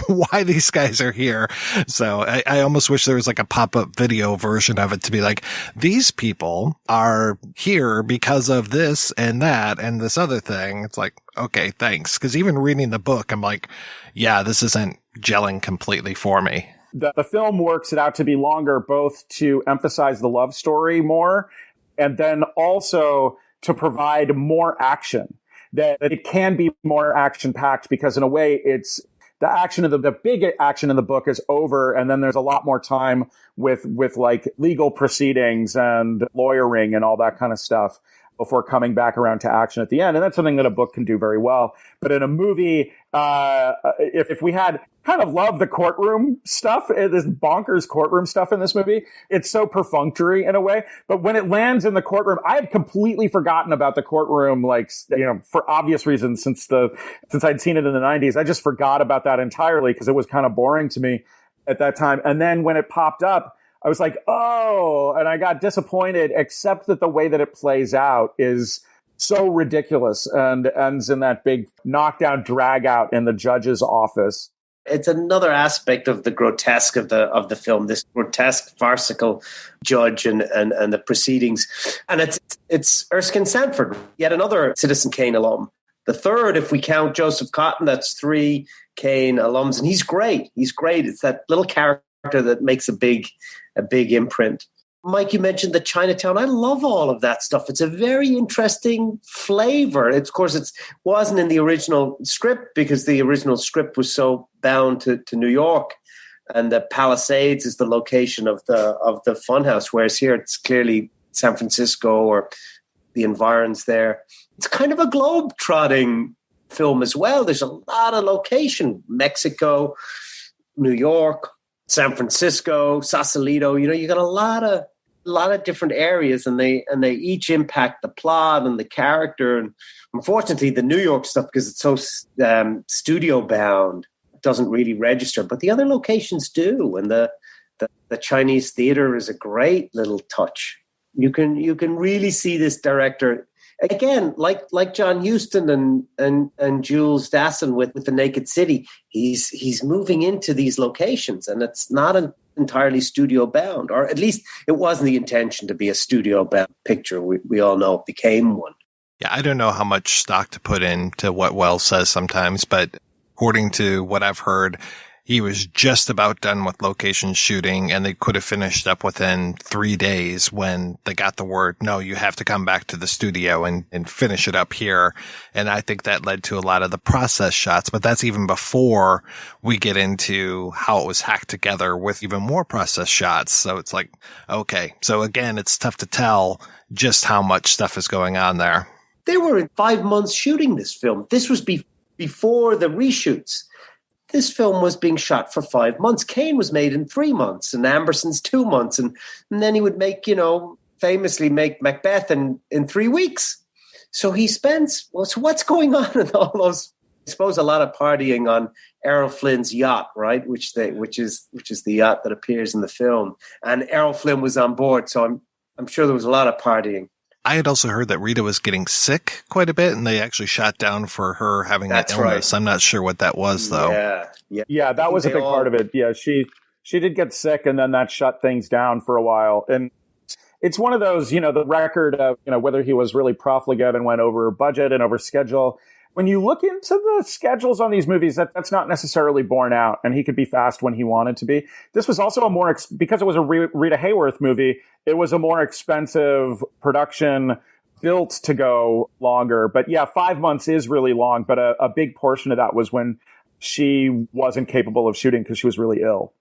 why these guys are here. So I almost wish there was like a pop-up video version of it to be like, these people are here because of this and that and this other thing. It's like, okay, thanks. Because even reading the book, I'm like, yeah, this isn't gelling completely for me. The film works it out to be longer, both to emphasize the love story more and then also to provide more action. That it can be more action-packed because in a way it's the action of the big action in the book is over, and then there's a lot more time with like legal proceedings and lawyering and all that kind of stuff before coming back around to action at the end. And that's something that a book can do very well. But in a movie, if we had kind of loved the courtroom stuff, this bonkers courtroom stuff in this movie, it's so perfunctory in a way. But when it lands in the courtroom, I had completely forgotten about the courtroom, for obvious reasons, since I'd seen it in the 90s. I just forgot about that entirely because it was kind of boring to me at that time. And then when it popped up, I was like, oh, and I got disappointed, except that the way that it plays out is so ridiculous and ends in that big knockdown drag out in the judge's office. It's another aspect of the grotesque of the film, this grotesque, farcical judge and the proceedings. And it's Erskine Sanford, yet another Citizen Kane alum. The third, if we count Joseph Cotton, that's 3 Kane alums. And he's great. He's great. It's that little character that makes a big imprint. Mike, you mentioned the Chinatown. I love all of that stuff. It's a very interesting flavor. Of course, it wasn't in the original script because the original script was so bound to New York, and the Palisades is the location of the funhouse, whereas here it's clearly San Francisco or the environs there. It's kind of a globe-trotting film as well. There's a lot of location: Mexico, New York, San Francisco, Sausalito. You got a lot of different areas, and they each impact the plot and the character. And unfortunately, the New York stuff, because it's so studio bound, doesn't really register. But the other locations do, and the Chinese theater is a great little touch. You can really see this director again, like John Huston and Jules Dassin with The Naked City. He's moving into these locations, and it's not entirely studio bound, or at least it wasn't the intention to be a studio bound picture. We all know it became one. Yeah, I don't know how much stock to put into what Wells says sometimes, but according to what I've heard, he was just about done with location shooting, and they could have finished up within 3 days when they got the word, no, you have to come back to the studio and finish it up here. And I think that led to a lot of the process shots, but that's even before we get into how it was hacked together with even more process shots. So it's like, okay. So again, it's tough to tell just how much stuff is going on there. They were 5 months shooting this film. This was before the reshoots. This film was being shot for 5 months. Kane was made in 3 months, and Amberson's 2 months. And then he would famously make Macbeth in 3 weeks. So he spends, so what's going on in all those, I suppose, a lot of partying on Errol Flynn's yacht, right? Which is the yacht that appears in the film. And Errol Flynn was on board. So I'm sure there was a lot of partying. I had also heard that Rita was getting sick quite a bit, and they actually shot down for her having that illness. Right. I'm not sure what that was, though. Yeah, that was a big part of it. Yeah, she did get sick, and then that shut things down for a while. And it's one of those, the record of, whether he was really profligate and went over budget and over schedule. When you look into the schedules on these movies, that's not necessarily borne out, and he could be fast when he wanted to be. This was also because it was a Rita Hayworth movie, it was a more expensive production built to go longer. But yeah, 5 months is really long, but a big portion of that was when she wasn't capable of shooting because she was really ill.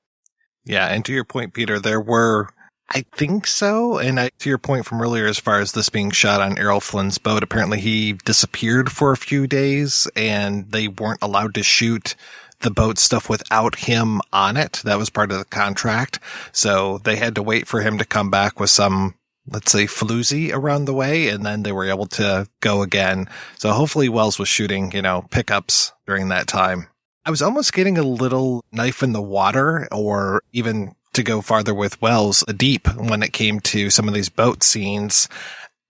Yeah, and to your point, Peter, there were, I think so, and to your point from earlier as far as this being shot on Errol Flynn's boat, apparently he disappeared for a few days, and they weren't allowed to shoot the boat stuff without him on it. That was part of the contract, so they had to wait for him to come back with some, let's say, floozy around the way, and then they were able to go again. So hopefully Welles was shooting, pickups during that time. I was almost getting a little knife in the water, or even to go farther with Welles, deep when it came to some of these boat scenes.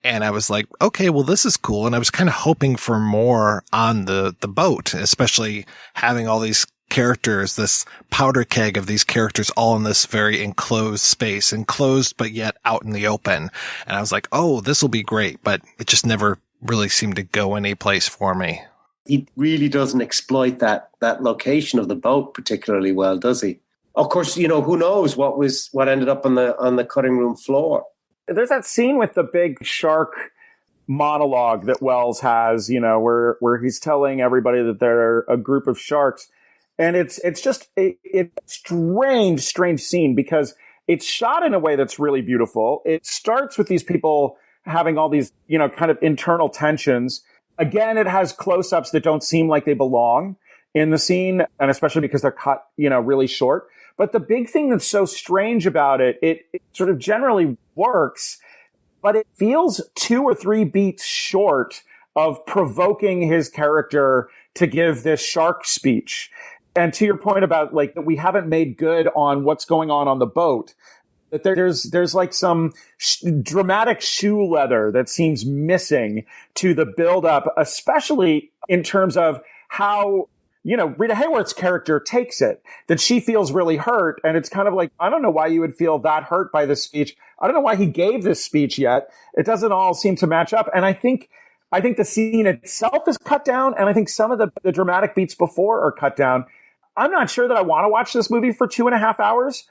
And I was like, okay, well, this is cool. And I was kind of hoping for more on the boat, especially having all these characters, this powder keg of these characters all in this very enclosed space, enclosed, but yet out in the open. And I was like, oh, this will be great. But it just never really seemed to go any place for me. He really doesn't exploit that location of the boat particularly well, does he? Of course, who knows what ended up on the cutting room floor. There's that scene with the big shark monologue that Welles has, where he's telling everybody that they're a group of sharks. And it's just a strange scene because it's shot in a way that's really beautiful. It starts with these people having all these, kind of internal tensions. Again, it has close-ups that don't seem like they belong in the scene, and especially because they're cut, really short. But the big thing that's so strange about it sort of generally works, but it feels 2 or 3 beats short of provoking his character to give this shark speech. And to your point about that we haven't made good on what's going on the boat, that there's like some dramatic shoe leather that seems missing to the buildup, especially in terms of how Rita Hayworth's character takes it, that she feels really hurt. And it's kind of like, I don't know why you would feel that hurt by this speech. I don't know why he gave this speech yet. It doesn't all seem to match up. And I think the scene itself is cut down. And I think some of the dramatic beats before are cut down. I'm not sure that I want to watch this movie for 2.5 hours.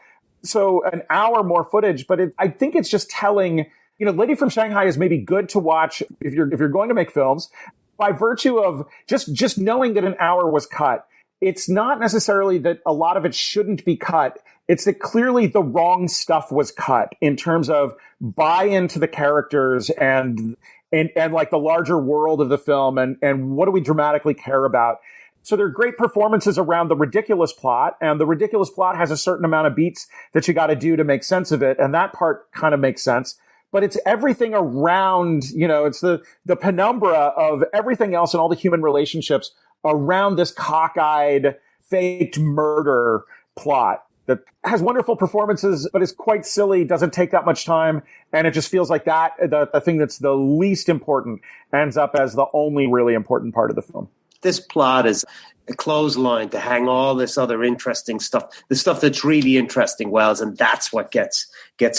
So an hour more footage, but I think it's just telling, Lady from Shanghai is maybe good to watch if you're going to make films. By virtue of just knowing that an hour was cut. It's not necessarily that a lot of it shouldn't be cut. It's that clearly the wrong stuff was cut in terms of buy into the characters and like the larger world of the film and what do we dramatically care about. So there are great performances around the ridiculous plot, and the ridiculous plot has a certain amount of beats that you got to do to make sense of it. And that part kind of makes sense. But it's everything around, it's the penumbra of everything else and all the human relationships around this cockeyed, faked murder plot that has wonderful performances, but is quite silly, doesn't take that much time. And it just feels like that, the thing that's the least important ends up as the only really important part of the film. This plot is a clothesline to hang all this other interesting stuff, the stuff that's really interesting, Welles, and that's what gets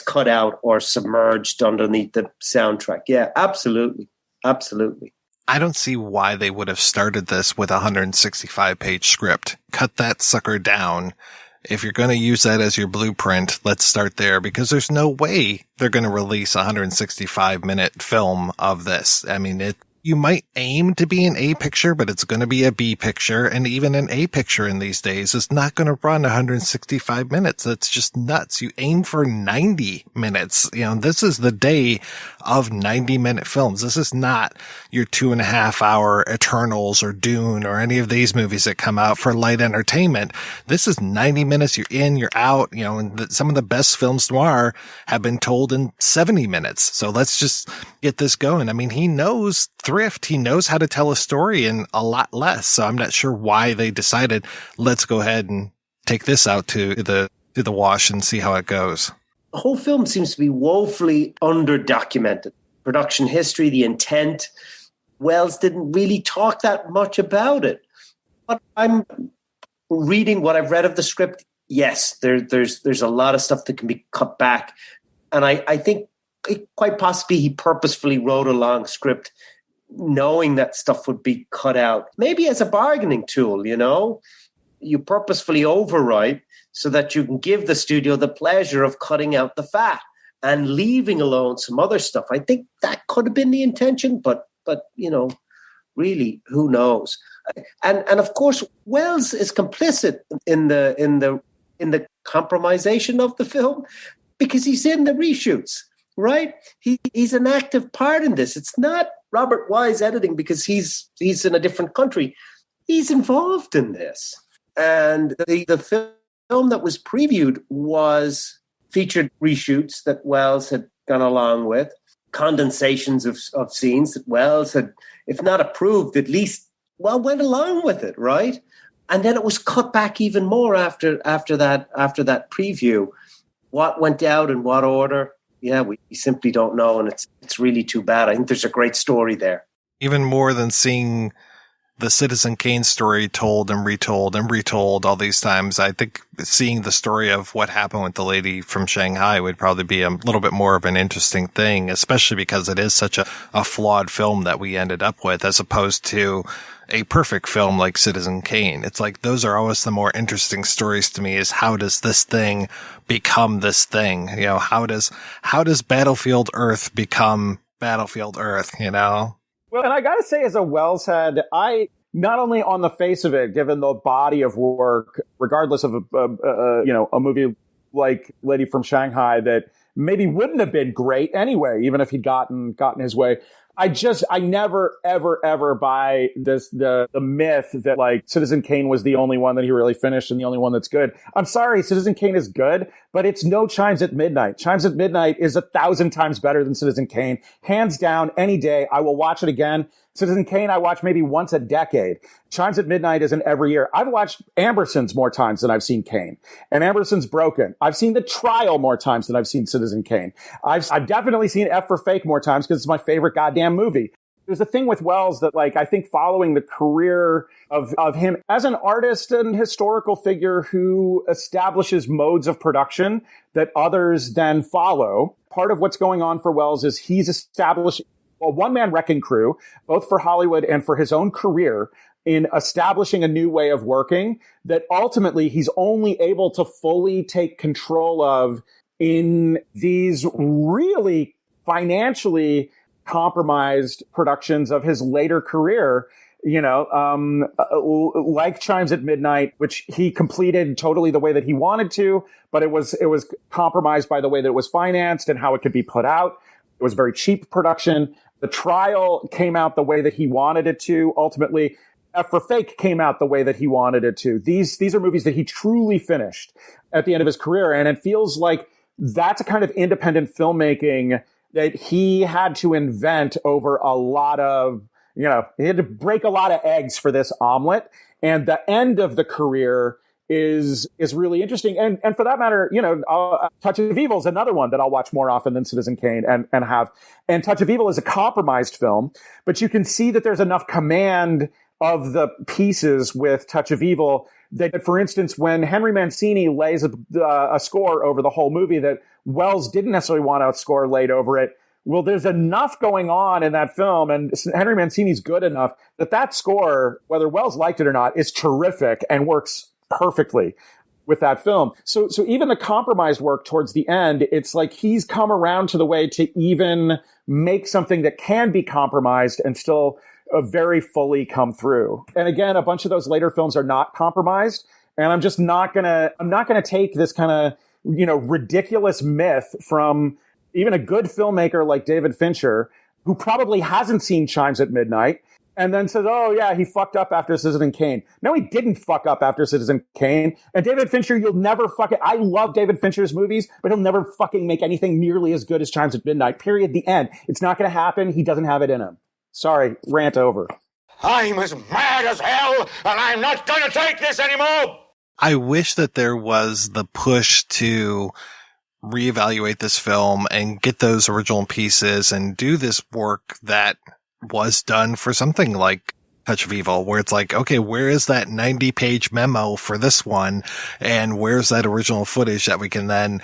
cut out or submerged underneath the soundtrack. Yeah, absolutely. Absolutely. I don't see why they would have started this with a 165-page script. Cut that sucker down. If you're going to use that as your blueprint, let's start there, because there's no way they're going to release a 165-minute film of this. I mean, you might aim to be an A picture, but it's going to be a B picture. And even an A picture in these days is not going to run 165 minutes. That's just nuts. You aim for 90 minutes. This is the day of 90-minute films. This is not your 2.5-hour Eternals or Dune or any of these movies that come out for light entertainment. This is 90 minutes. You're in, you're out, and some of the best films noir have been told in 70 minutes. So let's just get this going. I mean, he knows thrift. He knows how to tell a story in a lot less. So I'm not sure why they decided, let's go ahead and take this out to the wash and see how it goes. The whole film seems to be woefully under-documented. Production history, the intent. Welles didn't really talk that much about it. But I'm reading what I've read of the script. Yes, there's a lot of stuff that can be cut back. And I think quite possibly he purposefully wrote a long script knowing that stuff would be cut out, maybe as a bargaining tool, you purposefully overwrite so that you can give the studio the pleasure of cutting out the fat. and leaving alone some other stuff. I think that could have been the intention, but really, who knows? And of course, Welles is complicit in the compromisation of the film because he's in the reshoots, right? He's an active part in this. It's not Robert Wise editing because he's in a different country. He's involved in this. And the film that was previewed featured reshoots that Welles had gone along with, condensations of scenes that Welles had, if not approved, at least, went along with it, right? And then it was cut back even more after that preview. What went out in what order? Yeah, we simply don't know, and it's really too bad. I think there's a great story there. Even more than seeing the Citizen Kane story told and retold all these times, I think seeing the story of what happened with the lady from Shanghai would probably be a little bit more of an interesting thing, especially because it is such a flawed film that we ended up with, as opposed to a perfect film like Citizen Kane. It's like those are always the more interesting stories to me, is how does this thing become this thing? You know, how does Battlefield Earth become Battlefield Earth, you know? Well, and I got to say, as a Welles head, I not only on the face of it, given the body of work, regardless of a movie like Lady from Shanghai that maybe wouldn't have been great anyway, even if he'd gotten his way. I never, ever buy the myth that like Citizen Kane was the only one that he really finished and the only one that's good. I'm sorry, Citizen Kane is good, but it's no Chimes at Midnight. Chimes at Midnight is 1,000 times better than Citizen Kane. Hands down, any day, I will watch it again. Citizen Kane, I watch maybe once a decade. Chimes at Midnight isn't every year. I've watched Ambersons more times than I've seen Kane. And Ambersons Broken. I've seen The Trial more times than I've seen Citizen Kane. I've definitely seen F for Fake more times because it's my favorite goddamn movie. There's a thing with Welles that, like, I think following the career of him as an artist and historical figure who establishes modes of production that others then follow, part of what's going on for Welles is he's established a one-man wrecking crew, both for Hollywood and for his own career, in establishing a new way of working that ultimately he's only able to fully take control of in these really financially compromised productions of his later career, like Chimes at Midnight, which he completed totally the way that he wanted to, but it was compromised by the way that it was financed and how it could be put out. It was very cheap production. The Trial came out the way that he wanted it to. Ultimately, F for Fake came out the way that he wanted it to. These are movies that he truly finished at the end of his career. And it feels like that's a kind of independent filmmaking that he had to invent over a lot of, he had to break a lot of eggs for this omelet. And the end of the career is really interesting. And for that matter, Touch of Evil is another one that I'll watch more often than Citizen Kane and have. And Touch of Evil is a compromised film, but you can see that there's enough command of the pieces with Touch of Evil that, for instance, when Henry Mancini lays a score over the whole movie that Welles didn't necessarily want a score laid over it, well, there's enough going on in that film, and Henry Mancini's good enough that score, whether Welles liked it or not, is terrific and works perfectly with that film. So even the compromised work towards the end, it's like he's come around to the way to even make something that can be compromised and still very fully come through. And again, a bunch of those later films are not compromised. And I'm not gonna take this kind of, ridiculous myth from even a good filmmaker like David Fincher, who probably hasn't seen Chimes at Midnight, and then says, oh yeah, he fucked up after Citizen Kane. No, he didn't fuck up after Citizen Kane. And David Fincher, you'll never I love David Fincher's movies, but he'll never fucking make anything nearly as good as Chimes at Midnight. Period. The end. It's not going to happen. He doesn't have it in him. Sorry, rant over. I'm as mad as hell, and I'm not going to take this anymore. I wish that there was the push to reevaluate this film and get those original pieces and do this work that was done for something like Touch of Evil, where it's like, okay, where is that 90-page memo for this one? And where's that original footage that we can then,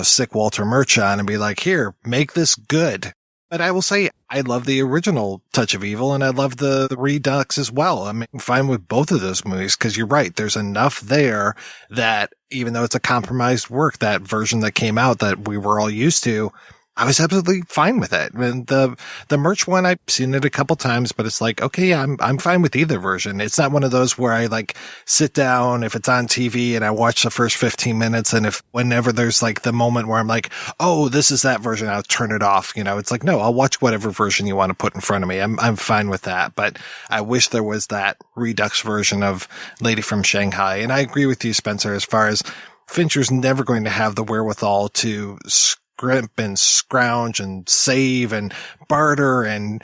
sick Walter Murch on and be like, here, make this good. But I will say, I love the original Touch of Evil, and I love the Redux as well. I'm fine with both of those movies, because you're right. There's enough there that even though it's a compromised work, that version that came out that we were all used to, I was absolutely fine with it. And the merch one, I've seen it a couple times, but it's like, okay, yeah, I'm fine with either version. It's not one of those where I like sit down if it's on TV and I watch the first 15 minutes. And whenever there's like the moment where I'm like, oh, this is that version, I'll turn it off. It's like, no, I'll watch whatever version you want to put in front of me. I'm fine with that. But I wish there was that Redux version of Lady from Shanghai. And I agree with you, Spencer, as far as Fincher's never going to have the wherewithal to scrimp and scrounge and save and barter and,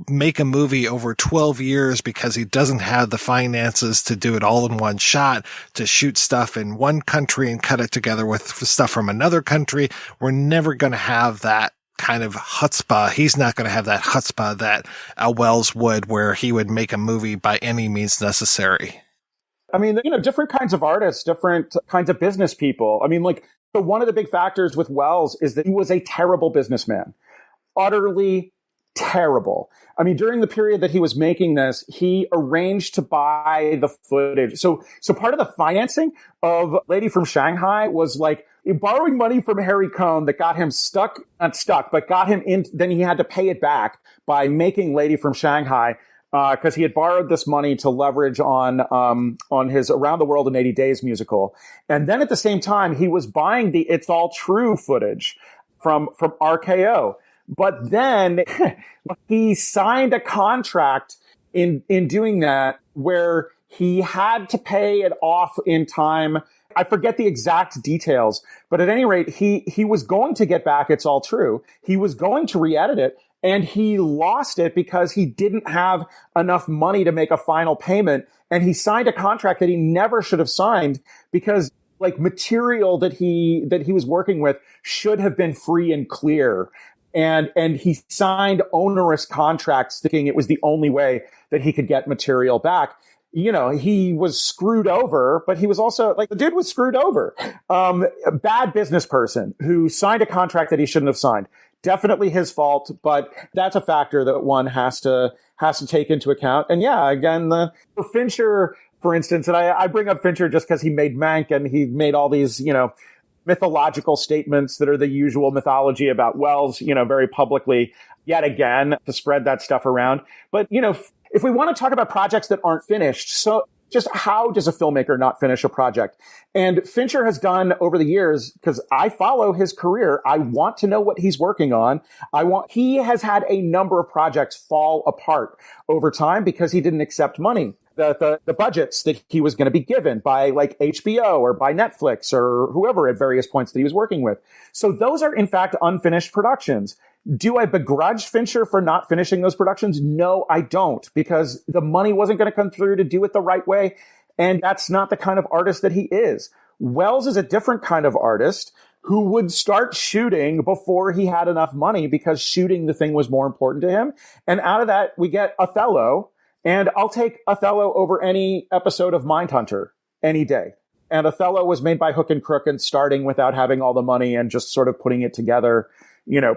make a movie over 12 years because he doesn't have the finances to do it all in one shot, to shoot stuff in one country and cut it together with stuff from another country. We're never going to have that kind of chutzpah. He's not going to have that chutzpah that Welles would, where he would make a movie by any means necessary. I mean, different kinds of artists, different kinds of business people. I mean, so one of the big factors with Welles is that he was a terrible businessman. Utterly terrible. I mean, during the period that he was making this, he arranged to buy the footage. So part of the financing of Lady from Shanghai was like borrowing money from Harry Cohn that got him but got him in. Then he had to pay it back by making Lady from Shanghai, because he had borrowed this money to leverage on his Around the World in 80 Days musical. And then at the same time, he was buying the It's All True footage from RKO. But then he signed a contract in doing that where he had to pay it off in time. I forget the exact details, but at any rate, he was going to get back It's All True. He was going to re-edit it, and he lost it because he didn't have enough money to make a final payment. And he signed a contract that he never should have signed, because material that he was working with should have been free and clear. And he signed onerous contracts thinking it was the only way that he could get material back. He was screwed over, but he was also the dude was screwed over. A bad business person who signed a contract that he shouldn't have signed. Definitely his fault, but that's a factor that one has to take into account. And yeah, again, for Fincher, for instance, and I bring up Fincher just because he made Mank and he made all these, mythological statements that are the usual mythology about Welles, very publicly, yet again, to spread that stuff around. But, if we want to talk about projects that aren't finished, so just how does a filmmaker not finish a project? And Fincher has done over the years, because I follow his career, I want to know what he's working on. He has had a number of projects fall apart over time because he didn't accept money. The budgets that he was going to be given by HBO or by Netflix or whoever at various points that he was working with. So those are in fact unfinished productions. Do I begrudge Fincher for not finishing those productions? No, I don't, because the money wasn't going to come through to do it the right way. And that's not the kind of artist that he is. Welles is a different kind of artist who would start shooting before he had enough money, because shooting the thing was more important to him. And out of that, we get Othello. And I'll take Othello over any episode of Mindhunter any day. And Othello was made by hook and crook and starting without having all the money and just sort of putting it together,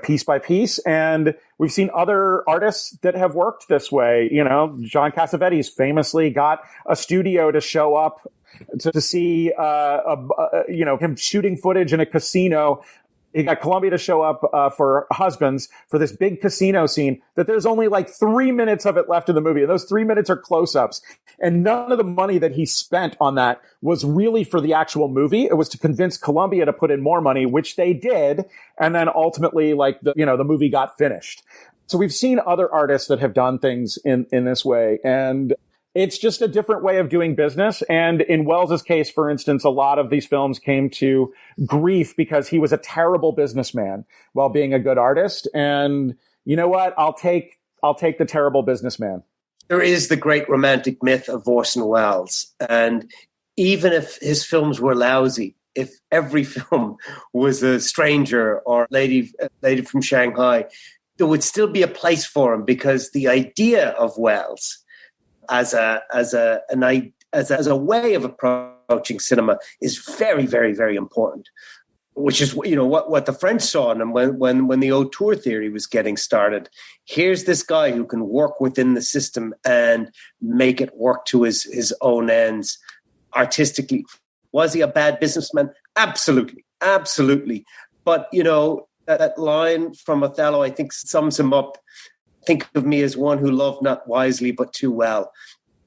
piece by piece. And we've seen other artists that have worked this way. John Cassavetes famously got a studio to show up to see, him shooting footage in a casino. He got Columbia to show up for Husbands for this big casino scene that there's only 3 minutes of it left in the movie. And those 3 minutes are close-ups. And none of the money that he spent on that was really for the actual movie. It was to convince Columbia to put in more money, which they did. And then ultimately, the movie got finished. So we've seen other artists that have done things in this way. And it's just a different way of doing business. And in Welles's case, for instance, a lot of these films came to grief because he was a terrible businessman while being a good artist. And you know what? I'll take the terrible businessman. There is the great romantic myth of Orson Welles. And even if his films were lousy, if every film was A Stranger or Lady from Shanghai, there would still be a place for him, because the idea of Welles as a way of approaching cinema is very, very, very important. which is, what the French saw in him when the auteur theory was getting started. Here's this guy who can work within the system and make it work to his own ends artistically. Was he a bad businessman? Absolutely. Absolutely. But, that line from Othello, I think, sums him up. Think of me as one who loved not wisely, but too well.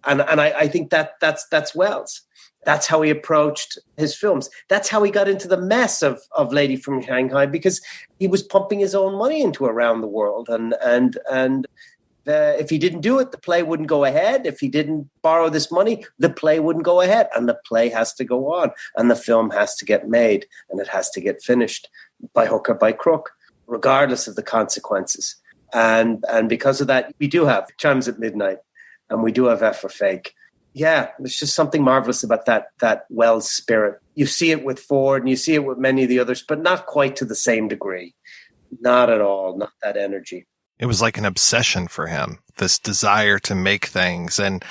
And I think that's Welles. That's how he approached his films. That's how he got into the mess of Lady from Shanghai, because he was pumping his own money into Around the World. And if he didn't do it, the play wouldn't go ahead. If he didn't borrow this money, the play wouldn't go ahead. And the play has to go on. And the film has to get made. And it has to get finished by hook or by crook, regardless of the consequences. And because of that, we do have Chimes at Midnight. And we do have F for Fake. Yeah, there's just something marvelous about that Welles spirit. You see it with Ford and you see it with many of the others, but not quite to the same degree. Not at all. Not that energy. It was like an obsession for him, this desire to make things. And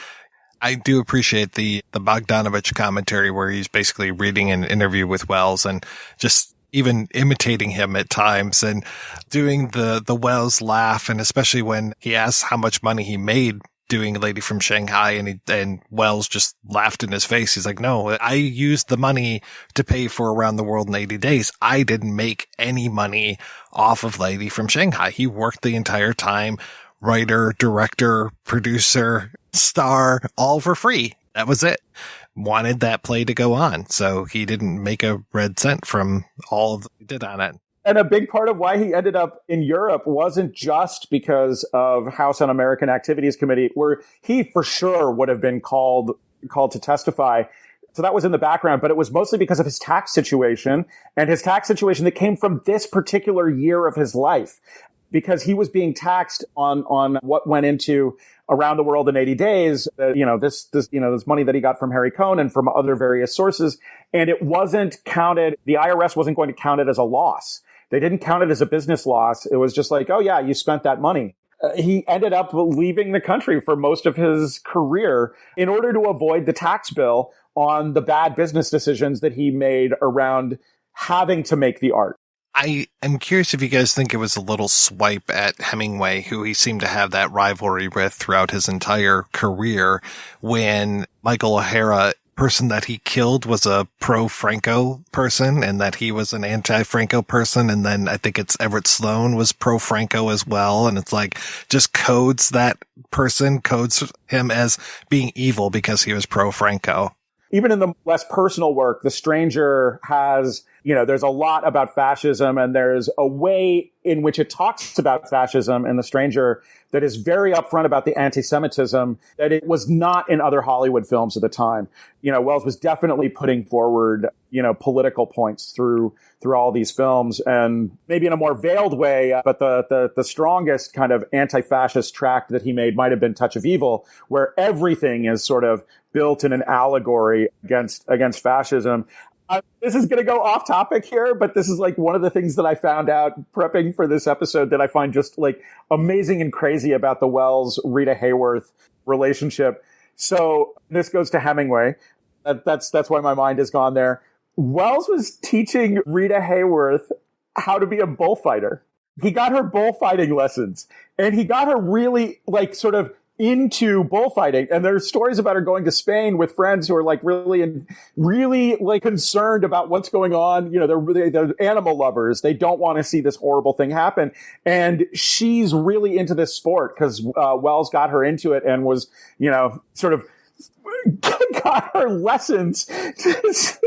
I do appreciate the Bogdanovich commentary where he's basically reading an interview with Welles and just even imitating him at times and doing the Welles laugh. And especially when he asks how much money he made doing Lady from Shanghai, and Welles just laughed in his face. He's like, no, I used the money to pay for Around the World in 80 Days. I didn't make any money off of Lady from Shanghai. He worked the entire time, writer, director, producer, star, all for free. That was it. Wanted that play to go on. So he didn't make a red cent from all of he did on it. And a big part of why he ended up in Europe wasn't just because of House Un-American Activities Committee, where he for sure would have been called to testify. So that was in the background, but it was mostly because of his tax situation, and his tax situation that came from this particular year of his life, because he was being taxed on what went into Around the World in 80 Days, this money that he got from Harry Cohn and from other various sources. And it wasn't counted. The IRS wasn't going to count it as a loss. They didn't count it as a business loss. It was just like, oh yeah, you spent that money. He ended up leaving the country for most of his career in order to avoid the tax bill on the bad business decisions that he made around having to make the art. I am curious if you guys think it was a little swipe at Hemingway, who he seemed to have that rivalry with throughout his entire career, when Michael O'Hara, person that he killed, was a pro-Franco person, and that he was an anti-Franco person. And then I think it's Everett Sloane was pro-Franco as well. And it's like just codes him as being evil because he was pro-Franco. Even in the less personal work, The Stranger has, there's a lot about fascism, and there's a way in which it talks about fascism in The Stranger that is very upfront about the anti-Semitism that it was not in other Hollywood films at the time. Welles was definitely putting forward, political points through all these films, and maybe in a more veiled way. But the strongest kind of anti-fascist tract that he made might have been Touch of Evil, where everything is sort of built in an allegory against fascism. This is going to go off topic here, but this is like one of the things that I found out prepping for this episode that I find just like amazing and crazy about the Welles Rita Hayworth relationship. So this goes to Hemingway. That's why my mind has gone there. Welles was teaching Rita Hayworth how to be a bullfighter. He got her bullfighting lessons, and he got her really like sort of into bullfighting. And there's stories about her going to Spain with friends who are like really like concerned about what's going on. They're animal lovers. They don't want to see this horrible thing happen. And she's really into this sport because Welles got her into it and was, sort of got her lessons to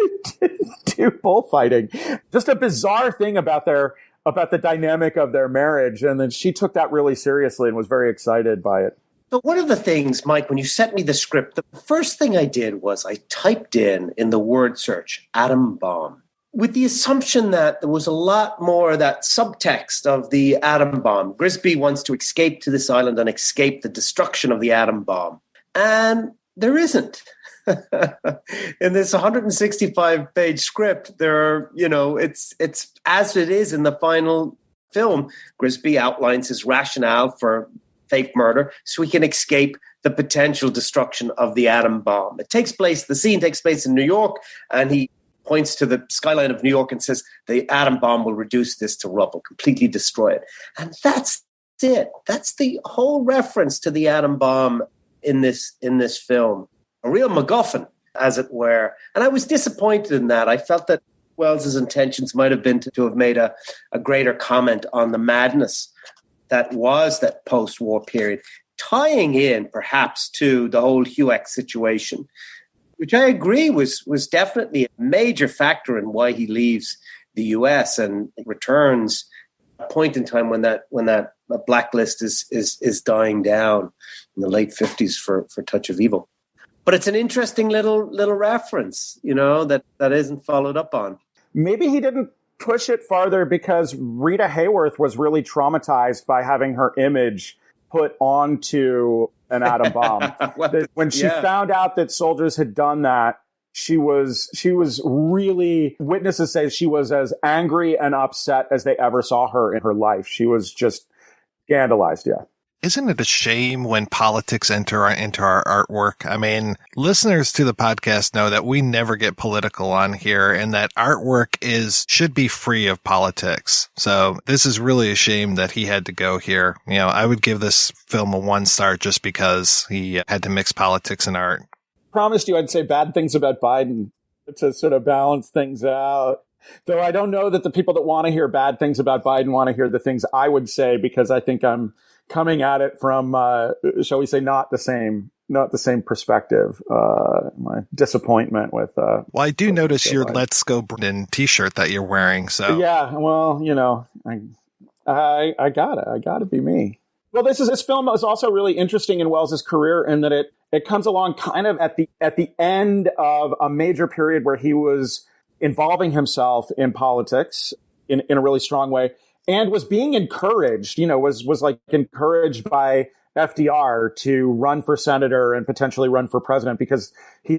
do bullfighting. Just a bizarre thing about the dynamic of their marriage. And then she took that really seriously and was very excited by it. So one of the things, Mike, when you sent me the script, the first thing I did was I typed in the word search, atom bomb, with the assumption that there was a lot more of that subtext of the atom bomb. Grisby wants to escape to this island and escape the destruction of the atom bomb. And there isn't. In this 165-page script, it's as it is in the final film. Grisby outlines his rationale for fake murder so he can escape the potential destruction of the atom bomb. The scene takes place in New York, and he points to the skyline of New York and says, the atom bomb will reduce this to rubble, completely destroy it. And that's it. That's the whole reference to the atom bomb in this film. A real MacGuffin, as it were. And I was disappointed in that. I felt that Wells's intentions might have been to have made a greater comment on the madness that was that post-war period, tying in perhaps to the whole Hueck situation, which I agree was definitely a major factor in why he leaves the US and returns a point in time when that blacklist is dying down in the late 50s for Touch of Evil. But it's an interesting little reference, that isn't followed up on. Maybe he didn't push it farther because Rita Hayworth was really traumatized by having her image put onto an atom bomb. When she found out that soldiers had done that, she was really, witnesses say she was as angry and upset as they ever saw her in her life. She was just scandalized, yeah. Isn't it a shame when politics enter into our artwork? I mean, listeners to the podcast know that we never get political on here and that artwork should be free of politics. So this is really a shame that he had to go here. I would give this film a 1 star just because he had to mix politics and art. Promised you I'd say bad things about Biden to sort of balance things out. Though I don't know that the people that want to hear bad things about Biden want to hear the things I would say, because I think I'm coming at it from, shall we say, not the same perspective. My disappointment with. Well, I do notice your "Let's Go Britain" T-shirt that you're wearing. So yeah, well, I gotta be me. Well, this film is also really interesting in Wells's career in that it comes along kind of at the end of a major period where he was involving himself in politics in a really strong way. And was being encouraged, was like encouraged by FDR to run for senator and potentially run for president because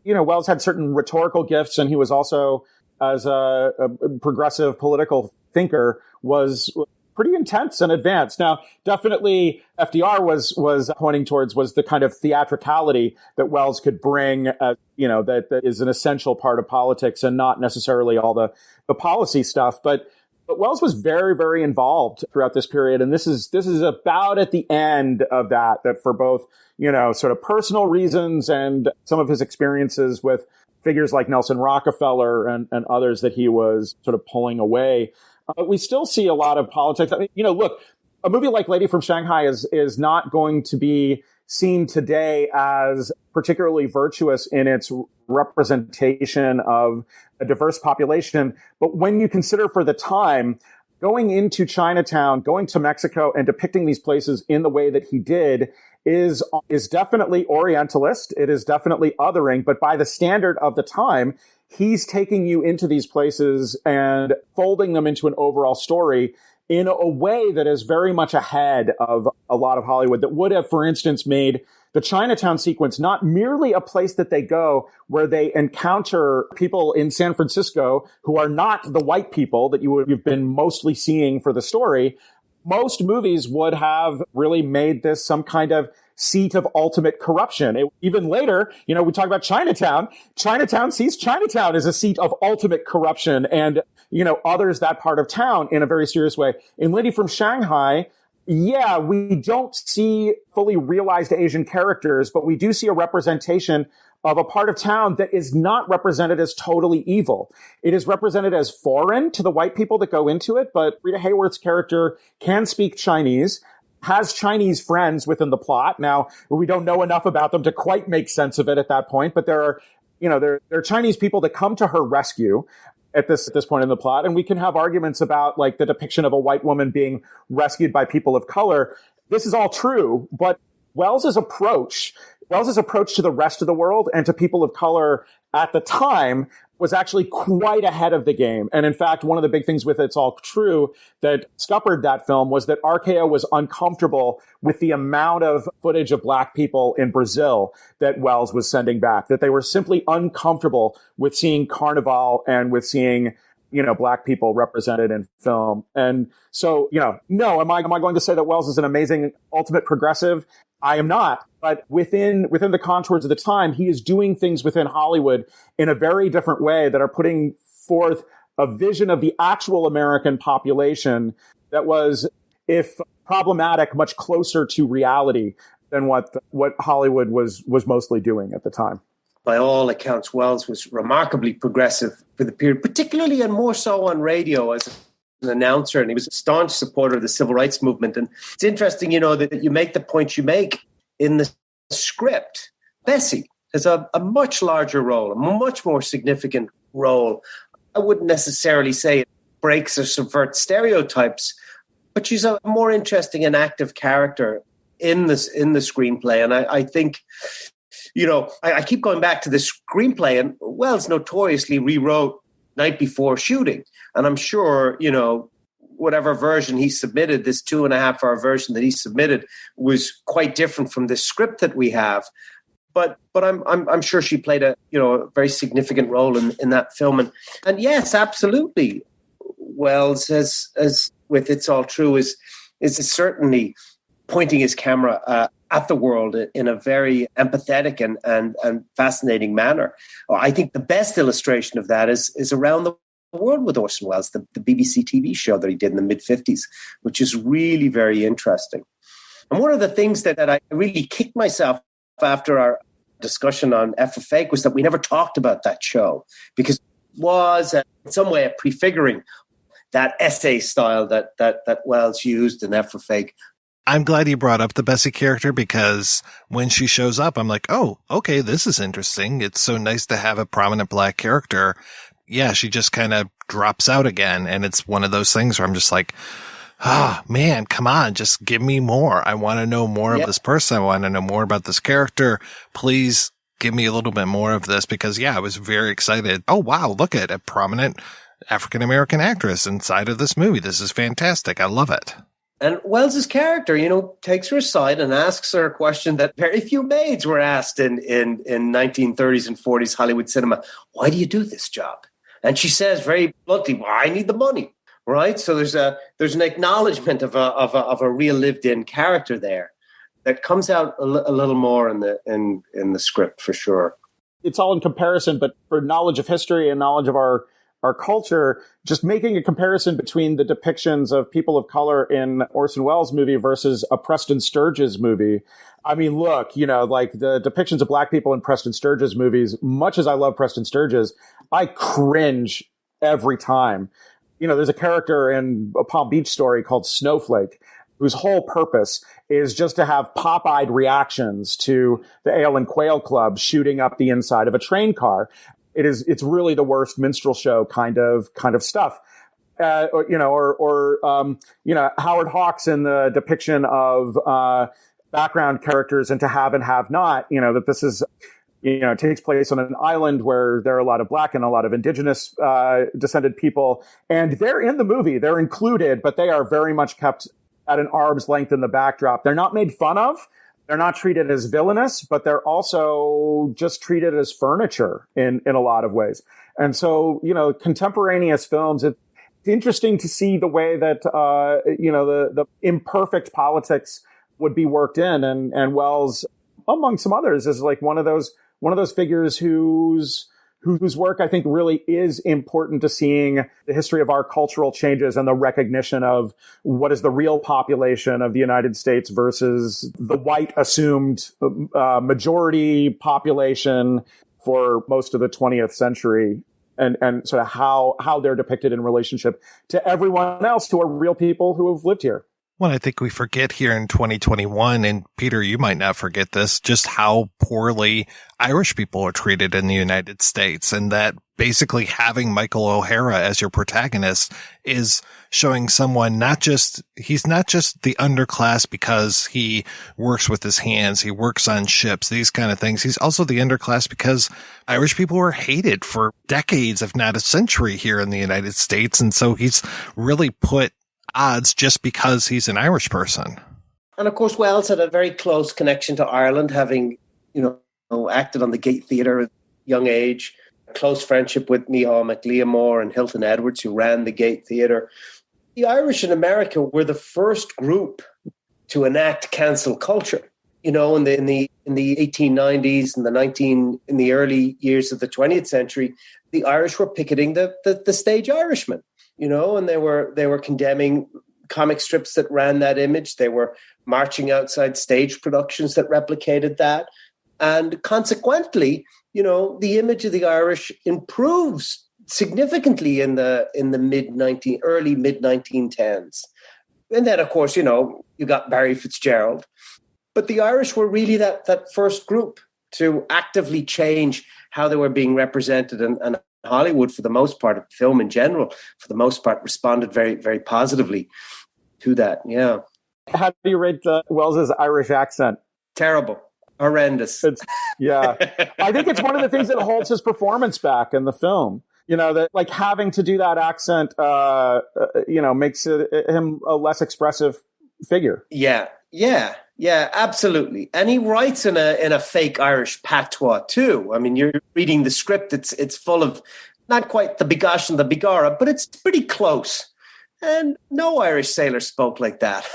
Welles had certain rhetorical gifts, and he was also, as a progressive political thinker, was pretty intense and advanced. Now, definitely FDR was pointing towards was the kind of theatricality that Welles could bring, that is an essential part of politics and not necessarily all the policy stuff, But Welles was very, very involved throughout this period. And this is about at the end of that for both, sort of personal reasons and some of his experiences with figures like Nelson Rockefeller and others that he was sort of pulling away. But we still see a lot of politics. I mean, look, a movie like Lady from Shanghai is not going to be seen today as particularly virtuous in its representation of a diverse population. But when you consider for the time, going into Chinatown, going to Mexico and depicting these places in the way that he did is definitely Orientalist. It is definitely othering, but by the standard of the time, he's taking you into these places and folding them into an overall story in a way that is very much ahead of a lot of Hollywood that would have, for instance, made the Chinatown sequence not merely a place that they go where they encounter people in San Francisco who are not the white people that you've been mostly seeing for the story. Most movies would have really made this some kind of seat of ultimate corruption. Even later, we talk about Chinatown. Chinatown sees Chinatown as a seat of ultimate corruption and, others that part of town in a very serious way. In Lady from Shanghai, yeah, we don't see fully realized Asian characters, but we do see a representation of a part of town that is not represented as totally evil. It is represented as foreign to the white people that go into it, but Rita Hayworth's character can speak Chinese, has Chinese friends within the plot. Now, we don't know enough about them to quite make sense of it at that point, but there are Chinese people that come to her rescue at this point in the plot. And we can have arguments about like the depiction of a white woman being rescued by people of color. This is all true, but Wells's approach to the rest of the world and to people of color at the time was actually quite ahead of the game. And in fact, one of the big things with It's All True that scuppered that film was that RKO was uncomfortable with the amount of footage of black people in Brazil that Welles was sending back, that they were simply uncomfortable with seeing Carnival and with seeing, black people represented in film. And so, no, am I going to say that Welles is an amazing ultimate progressive? I am not. But within the contours of the time, he is doing things within Hollywood in a very different way that are putting forth a vision of the actual American population that was, if problematic, much closer to reality than what Hollywood was mostly doing at the time. By all accounts, Welles was remarkably progressive for the period, particularly and more so on radio as an announcer, and he was a staunch supporter of the civil rights movement. And it's interesting, that you make the point you make in the script. Bessie has a much larger role, a much more significant role. I wouldn't necessarily say it breaks or subverts stereotypes, but she's a more interesting and active character in the screenplay. And I think, I keep going back to the screenplay, and Welles notoriously rewrote night before shooting. And I'm sure, whatever version he submitted, this 2.5-hour version that he submitted, was quite different from the script that we have. But I'm sure she played a very significant role in that film. And yes, absolutely, Welles, as with It's All True, is certainly pointing his camera at the world in a very empathetic and fascinating manner. I think the best illustration of that is Around the World with Orson Welles, the BBC TV show that he did in the mid-50s, which is really very interesting. And one of the things that I really kicked myself after our discussion on F for Fake was that we never talked about that show, because it was in some way a prefiguring that essay style that Welles used in F for Fake. I'm glad you brought up the Bessie character, because when she shows up, I'm like, oh, okay, this is interesting. It's so nice to have a prominent black character. Yeah, she just kind of drops out again. And it's one of those things where I'm just like, man, come on, just give me more. I want to know more of this person. I want to know more about this character. Please give me a little bit more of this, because I was very excited. Oh, wow, look at a prominent African-American actress inside of this movie. This is fantastic. I love it. And Wells's character, takes her aside and asks her a question that very few maids were asked in 1930s and 40s Hollywood cinema. Why do you do this job? And she says very bluntly, well, I need the money, right? So there's an acknowledgement of a real lived-in character there that comes out a little more in the script, for sure. It's all in comparison, but for knowledge of history and knowledge of our culture, just making a comparison between the depictions of people of color in Orson Welles' movie versus a Preston Sturges movie. I mean, look, like the depictions of black people in Preston Sturges movies, much as I love Preston Sturges, I cringe every time. There's a character in a Palm Beach Story called Snowflake, whose whole purpose is just to have pop-eyed reactions to the Ale and Quail Club shooting up the inside of a train car. It's really the worst minstrel show kind of stuff. Howard Hawks in the depiction of background characters into Have and Have Not, that this is, takes place on an island where there are a lot of black and a lot of indigenous descended people. And they're in the movie. They're included, but they are very much kept at an arm's length in the backdrop. They're not made fun of. They're not treated as villainous, but they're also just treated as furniture in a lot of ways. And so, contemporaneous films, it's interesting to see the way that, the imperfect politics would be worked in. And Welles, among some others, is like one of those figures whose work I think really is important to seeing the history of our cultural changes and the recognition of what is the real population of the United States versus the white assumed majority population for most of the 20th century, and sort of how they're depicted in relationship to everyone else who are real people who have lived here. Well, I think we forget here in 2021, and Peter, you might not forget this, just how poorly Irish people are treated in the United States, and that basically having Michael O'Hara as your protagonist is showing someone he's not just the underclass because he works with his hands, he works on ships, these kind of things. He's also the underclass because Irish people were hated for decades, if not a century, here in the United States, and so he's really put odds just because he's an Irish person. And of course, Welles had a very close connection to Ireland, having, acted on the Gate Theatre at a young age, close friendship with Micheál Mac Liammóir and Hilton Edwards, who ran the Gate Theatre. The Irish in America were the first group to enact cancel culture. you know, in the 1890s and in the early years of the 20th century, the Irish were picketing the stage Irishman, you know, and they were condemning comic strips that ran that image. They were marching outside stage productions that replicated that. And consequently, you know, the image of the Irish improves significantly in the early mid 1910s. And then, of course, you know, you got Barry Fitzgerald. But the Irish were really that first group to actively change how they were being represented. And Hollywood, for the most part, film in general, for the most part, responded very, very positively to that. Yeah. How do you rate Wells's Irish accent? Terrible. Horrendous. Yeah. I think it's one of the things that holds his performance back in the film. You know, that like having to do that accent, you know, makes him a less expressive figure. Yeah, absolutely. And he writes in a fake Irish patois too. I mean, you're reading the script; it's full of not quite the bigosh and the bigara, but it's pretty close. And no Irish sailor spoke like that.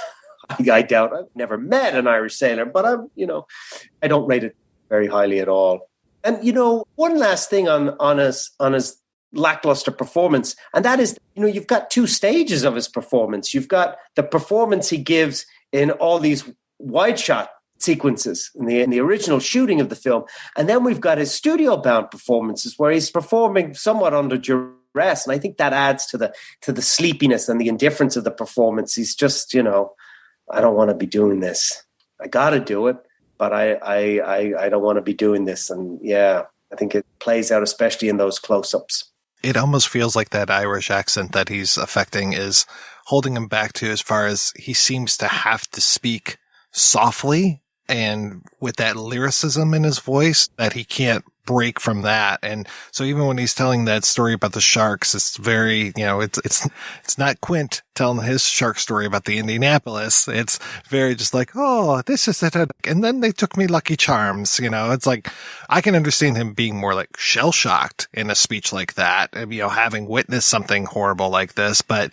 I doubt. I've never met an Irish sailor, but I don't rate it very highly at all. And you know, one last thing on his lackluster performance, and that is, you know, you've got two stages of his performance. You've got the performance he gives in all these wide shot sequences in the original shooting of the film, and then we've got his studio bound performances where he's performing somewhat under duress, and I think that adds to the sleepiness and the indifference of the performance. He's just, you know, I don't want to be doing this. I got to do it, but I don't want to be doing this. And yeah, I think it plays out especially in those close-ups. It almost feels like that Irish accent that he's affecting is holding him back to, as far as he seems to have to speak softly and with that lyricism in his voice that he can't break from that. And so even when he's telling that story about the sharks, it's very, you know, it's not Quint telling his shark story about the Indianapolis. It's very just like, oh, this is it. And then they took me Lucky Charms, you know. It's like, I can understand him being more like shell shocked in a speech like that, you know, having witnessed something horrible like this. But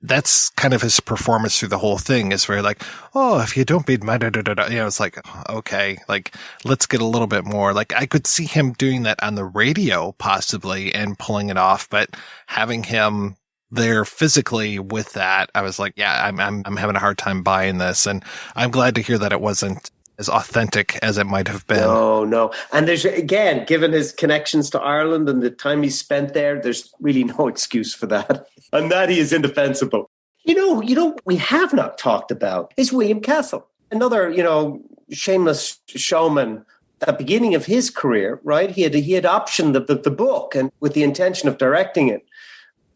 that's kind of his performance through the whole thing, is very like, oh, if you don't beat my you know, it's like, okay, like, let's get a little bit more. Like, I could see him doing that on the radio possibly and pulling it off, but having him there physically with that, I was like, yeah, I'm having a hard time buying this. And I'm glad to hear that it wasn't as authentic as it might have been. No. And there's, again, given his connections to Ireland and the time he spent there, there's really no excuse for that. And that he is indefensible. You know, we have not talked about is William Castle. Another, you know, shameless showman at the beginning of his career, right? He had optioned the book and with the intention of directing it.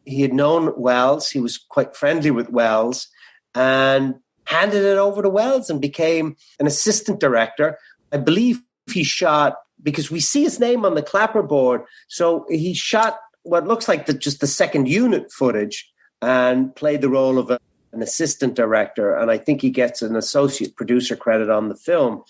He had known Welles. He was quite friendly with Welles and handed it over to Welles and became an assistant director. I believe he shot, because we see his name on the clapperboard, so he shot what looks like just the second unit footage and played the role of an assistant director. And I think he gets an associate producer credit on the film.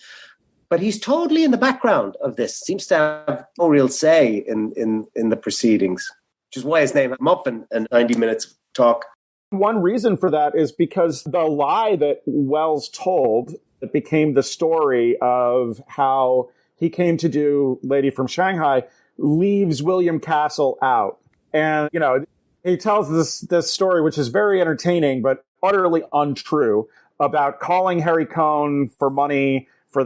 But he's totally in the background of this. Seems to have no real say in the proceedings, which is why his name came up in 90 minutes of talk. One reason for that is because the lie that Welles told that became the story of how he came to do Lady from Shanghai leaves William Castle out. And, you know, he tells this story, which is very entertaining, but utterly untrue, about calling Harry Cohn for money for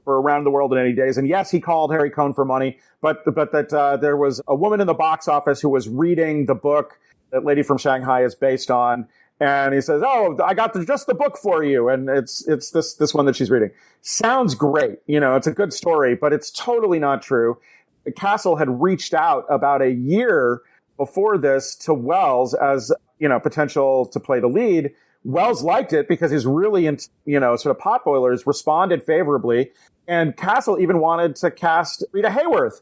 Around the World in 80 Days. And yes, he called Harry Cohn for money, but that there was a woman in the box office who was reading the book that Lady from Shanghai is based on. And he says, oh, I got just the book for you. And it's this one that she's reading. Sounds great. You know, it's a good story, but it's totally not true. Castle had reached out about a year before this to Welles as, you know, potential to play the lead. Welles liked it because he's really, you know, sort of potboilers, responded favorably. And Castle even wanted to cast Rita Hayworth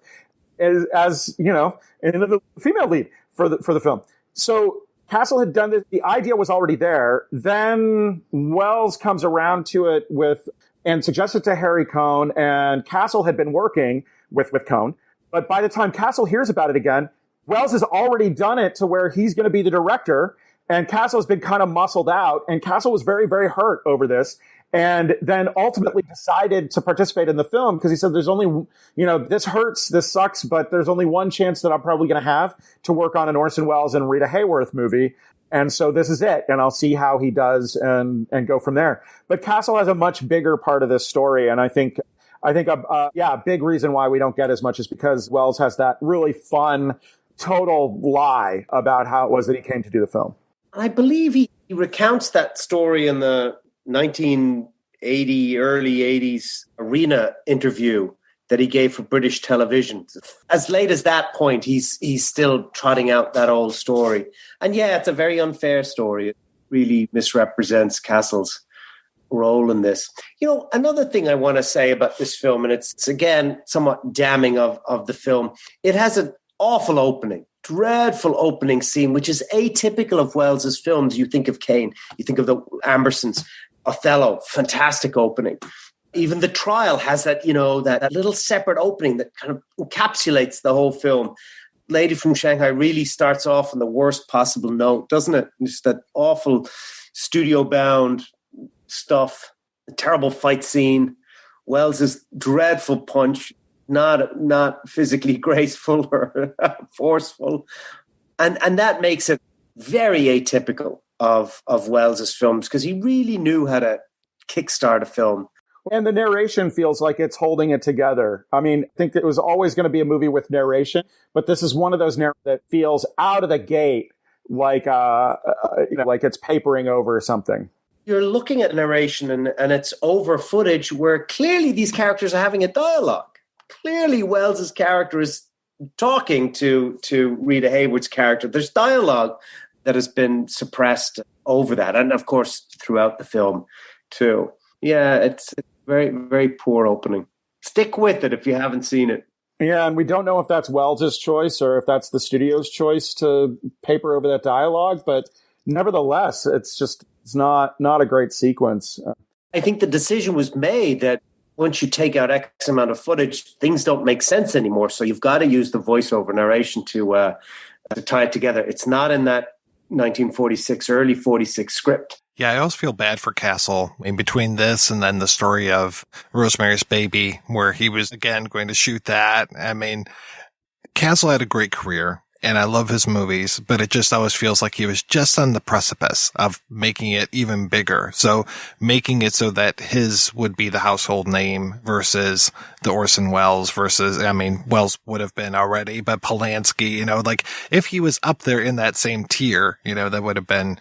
as you know, in the female lead for the film. So Castle had done this. The idea was already there. Then Welles comes around to it and suggests it to Harry Cohn, and Castle had been working with Cohn. But by the time Castle hears about it again, Welles has already done it to where he's going to be the director, and Castle has been kind of muscled out, and Castle was very, very hurt over this. and then ultimately decided to participate in the film because he said there's only, this hurts, this sucks, but there's only one chance that I'm probably going to have to work on an Orson Welles and Rita Hayworth movie. And so this is it. And I'll see how he does and go from there. But Castle has a much bigger part of this story. And I think a big reason why we don't get as much is because Welles has that really fun, total lie about how it was that he came to do the film. I believe he recounts that story in the 1980, early 80s Arena interview that he gave for British television. As late as that point, he's still trotting out that old story. And yeah, it's a very unfair story. It really misrepresents Castle's role in this. Another thing I want to say about this film, and it's again somewhat damning of the film, it has an awful opening. Dreadful opening scene, which is atypical of Welles's films. You think of Cain, you think of the Ambersons, Othello, fantastic opening. Even The Trial has that, that little separate opening that kind of encapsulates the whole film. Lady from Shanghai really starts off on the worst possible note, doesn't it? Just that awful studio-bound stuff, the terrible fight scene, Welles's dreadful punch, not physically graceful or forceful. And that makes it very atypical of Welles's films because he really knew how to kickstart a film. And the narration feels like it's holding it together. I mean, I think it was always going to be a movie with narration, but this is one of those narratives that feels out of the gate like it's papering over something. You're looking at narration and it's over footage where clearly these characters are having a dialogue. Clearly, Welles's character is talking to Rita Hayworth's character. There's dialogue that has been suppressed over that, and of course throughout the film too. Yeah, it's a very, very poor opening. Stick with it if you haven't seen it. Yeah, and we don't know if that's Welles's choice or if that's the studio's choice to paper over that dialogue, but nevertheless, it's not a great sequence. I think the decision was made that once you take out X amount of footage, things don't make sense anymore. So you've got to use the voiceover narration to tie it together. It's not in that 1946, early 46 script. Yeah, I always feel bad for Castle in between this and then the story of Rosemary's Baby, where he was, again, going to shoot that. I mean, Castle had a great career. And I love his movies, but it just always feels like he was just on the precipice of making it even bigger. So making it so that his would be the household name versus the Orson Welles versus, Welles would have been already, but Polanski, like if he was up there in that same tier, that would have been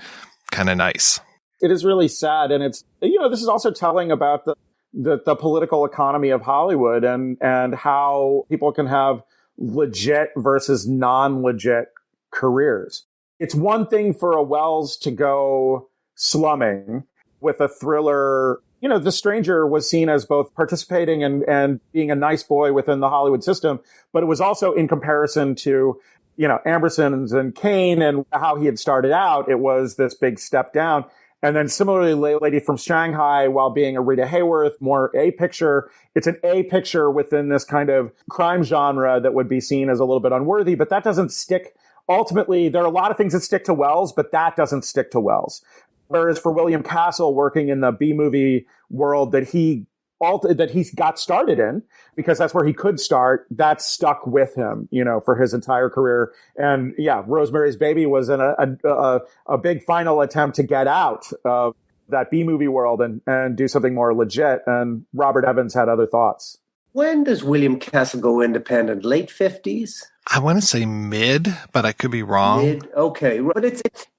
kind of nice. It is really sad. And it's, this is also telling about the political economy of Hollywood and how people can have legit versus non-legit careers. It's one thing for a Welles to go slumming with a thriller. The Stranger was seen as both participating and being a nice boy within the Hollywood system, but it was also in comparison to, Ambersons and Cain and how he had started out, it was this big step down. And then similarly, Lady from Shanghai, while being a Rita Hayworth, more A picture, it's an A picture within this kind of crime genre that would be seen as a little bit unworthy, but that doesn't stick. Ultimately, there are a lot of things that stick to Welles, but that doesn't stick to Welles. Whereas for William Castle, working in the B-movie world that he got started in, because that's where he could start, that stuck with him, for his entire career. And yeah, Rosemary's Baby was a big final attempt to get out of that B-movie world and do something more legit. And Robert Evans had other thoughts. When does William Castle go independent? Late 50s? I want to say mid, but I could be wrong. Mid, okay. But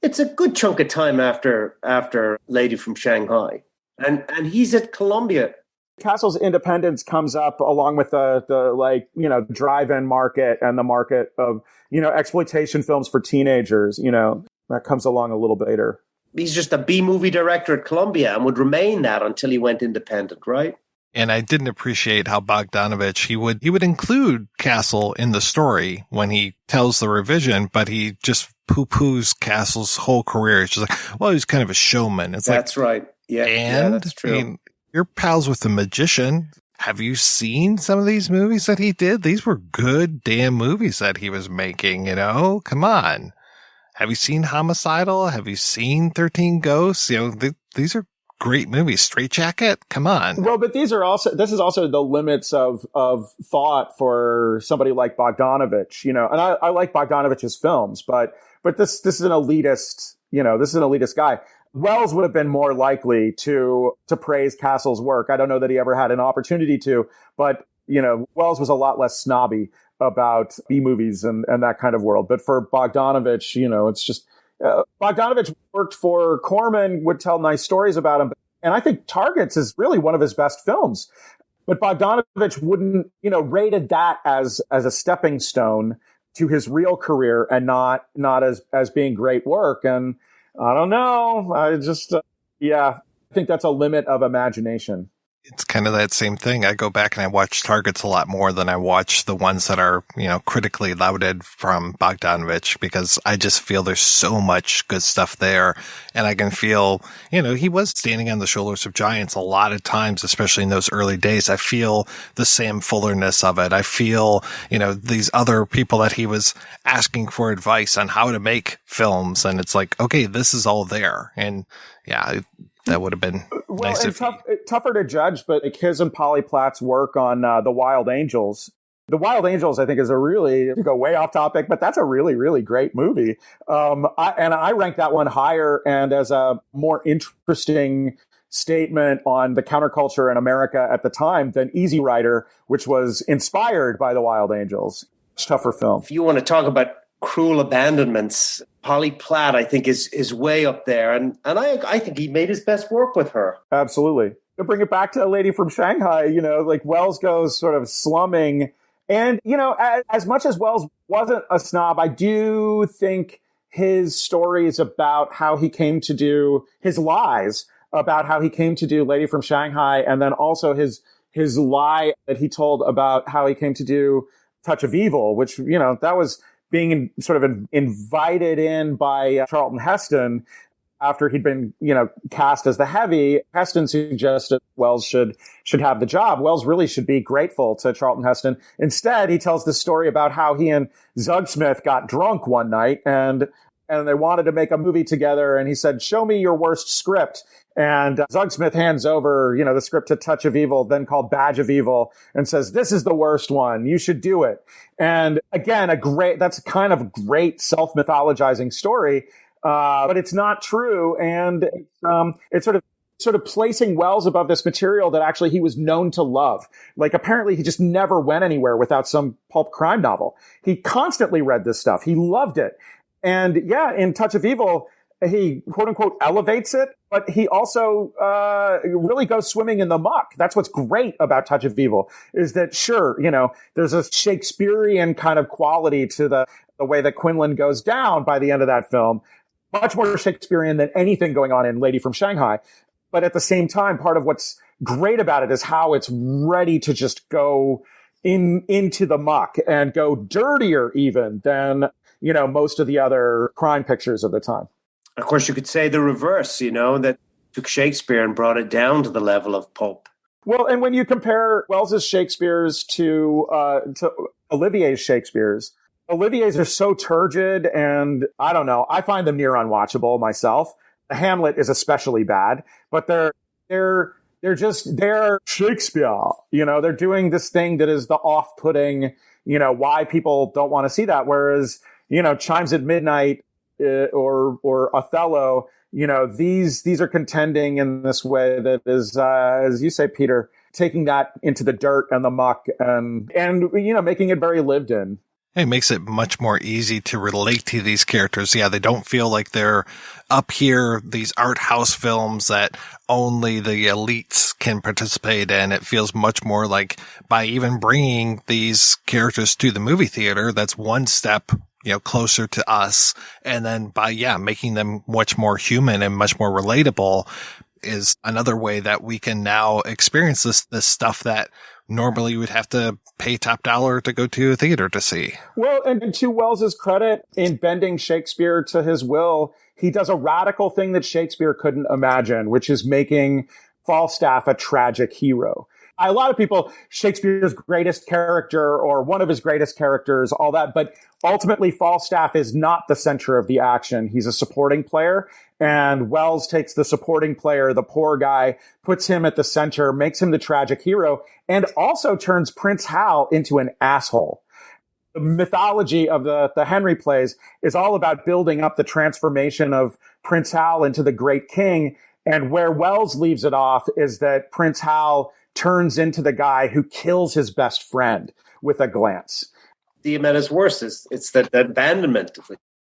it's a good chunk of time after Lady from Shanghai. And he's at Columbia. Castle's independence comes up along with the drive-in market and the market of, exploitation films for teenagers, that comes along a little bit later. He's just a B-movie director at Columbia and would remain that until he went independent, right? And I didn't appreciate how Bogdanovich, he would include Castle in the story when he tells the revision, but he just poo-poos Castle's whole career. It's just like, well, he's kind of a showman. That's right. Yeah, that's true. You're pals with the magician. Have you seen some of these movies that he did? These were good damn movies that he was making, Come on. Have you seen Homicidal? Have you seen 13 Ghosts? These are great movies. Straitjacket? Come on. Well, but this is also the limits of thought for somebody like Bogdanovich, and I like Bogdanovich's films, but this is an elitist, this is an elitist guy. Wells would have been more likely to praise Castle's work. I don't know that he ever had an opportunity to, but, Wells was a lot less snobby about B-movies and that kind of world. But for Bogdanovich, it's just, Bogdanovich worked for Corman, would tell nice stories about him. And I think Targets is really one of his best films. But Bogdanovich wouldn't, rated that as a stepping stone to his real career and not as being great work. And I don't know. I just, I think that's a limit of imagination. It's kind of that same thing. I go back and I watch Targets a lot more than I watch the ones that are, critically lauded from Bogdanovich, because I just feel there's so much good stuff there. And I can feel, he was standing on the shoulders of giants a lot of times, especially in those early days. I feel the Sam Fullerness of it. I feel, these other people that he was asking for advice on how to make films. And it's like, okay, this is all there. And yeah, that would have been nice. Tougher to judge, but like his and Polly Platt's work on The Wild Angels. The Wild Angels, I think, is to go way off topic, but that's a really, really great movie. I rank that one higher and as a more interesting statement on the counterculture in America at the time than Easy Rider, which was inspired by The Wild Angels. It's a tougher film. If you want to talk about cruel abandonments, Polly Platt, I think, is way up there. And I think he made his best work with her. Absolutely. To bring it back to A Lady from Shanghai, like Wells goes sort of slumming. And, as much as Wells wasn't a snob, I do think his stories about how he came to do his lies about how he came to do Lady from Shanghai, and then also his lie that he told about how he came to do Touch of Evil, which, that was being sort of invited in by Charlton Heston after he'd been, cast as the Heavy. Heston suggested Wells should have the job. Wells really should be grateful to Charlton Heston. Instead, he tells this story about how he and Zug Smith got drunk one night and they wanted to make a movie together. And he said, "Show me your worst script." And Zug Smith hands over, the script to Touch of Evil, then called Badge of Evil, and says, "This is the worst one. You should do it." And again, that's a kind of great self-mythologizing story, but it's not true. And it's sort of placing Wells above this material that actually he was known to love. Like, apparently he just never went anywhere without some pulp crime novel. He constantly read this stuff. He loved it. And yeah, in Touch of Evil, he quote unquote elevates it, but he also really goes swimming in the muck. That's what's great about Touch of Evil, is that sure, there's a Shakespearean kind of quality to the way that Quinlan goes down by the end of that film. Much more Shakespearean than anything going on in Lady from Shanghai. But at the same time, part of what's great about it is how it's ready to just go into the muck and go dirtier even than, most of the other crime pictures of the time. Of course, you could say the reverse, that took Shakespeare and brought it down to the level of pulp. Well, and when you compare Wells's Shakespeare's to Olivier's Shakespeare's, Olivier's are so turgid, and I don't know, I find them near unwatchable myself. Hamlet is especially bad, but they're Shakespeare. They're doing this thing that is the off-putting, why people don't want to see that. Whereas, Chimes at Midnight or Othello, these are contending in this way that is, as you say, Peter, taking that into the dirt and the muck and making it very lived in. It makes it much more easy to relate to these characters. Yeah, they don't feel like they're up here, these art house films that only the elites can participate in. It feels much more like, by even bringing these characters to the movie theater, that's one step, closer to us. And then by, making them much more human and much more relatable is another way that we can now experience this stuff that normally you would have to pay top dollar to go to a theater to see. Well, and to Wells's credit, in bending Shakespeare to his will, he does a radical thing that Shakespeare couldn't imagine, which is making Falstaff a tragic hero. A lot of people, Shakespeare's greatest character or one of his greatest characters, all that. But ultimately, Falstaff is not the center of the action. He's a supporting player. And Wells takes the supporting player, the poor guy, puts him at the center, makes him the tragic hero, and also turns Prince Hal into an asshole. The mythology of the Henry plays is all about building up the transformation of Prince Hal into the great king. And where Wells leaves it off is that Prince Hal turns into the guy who kills his best friend with a glance. At its worst, it's that abandonment.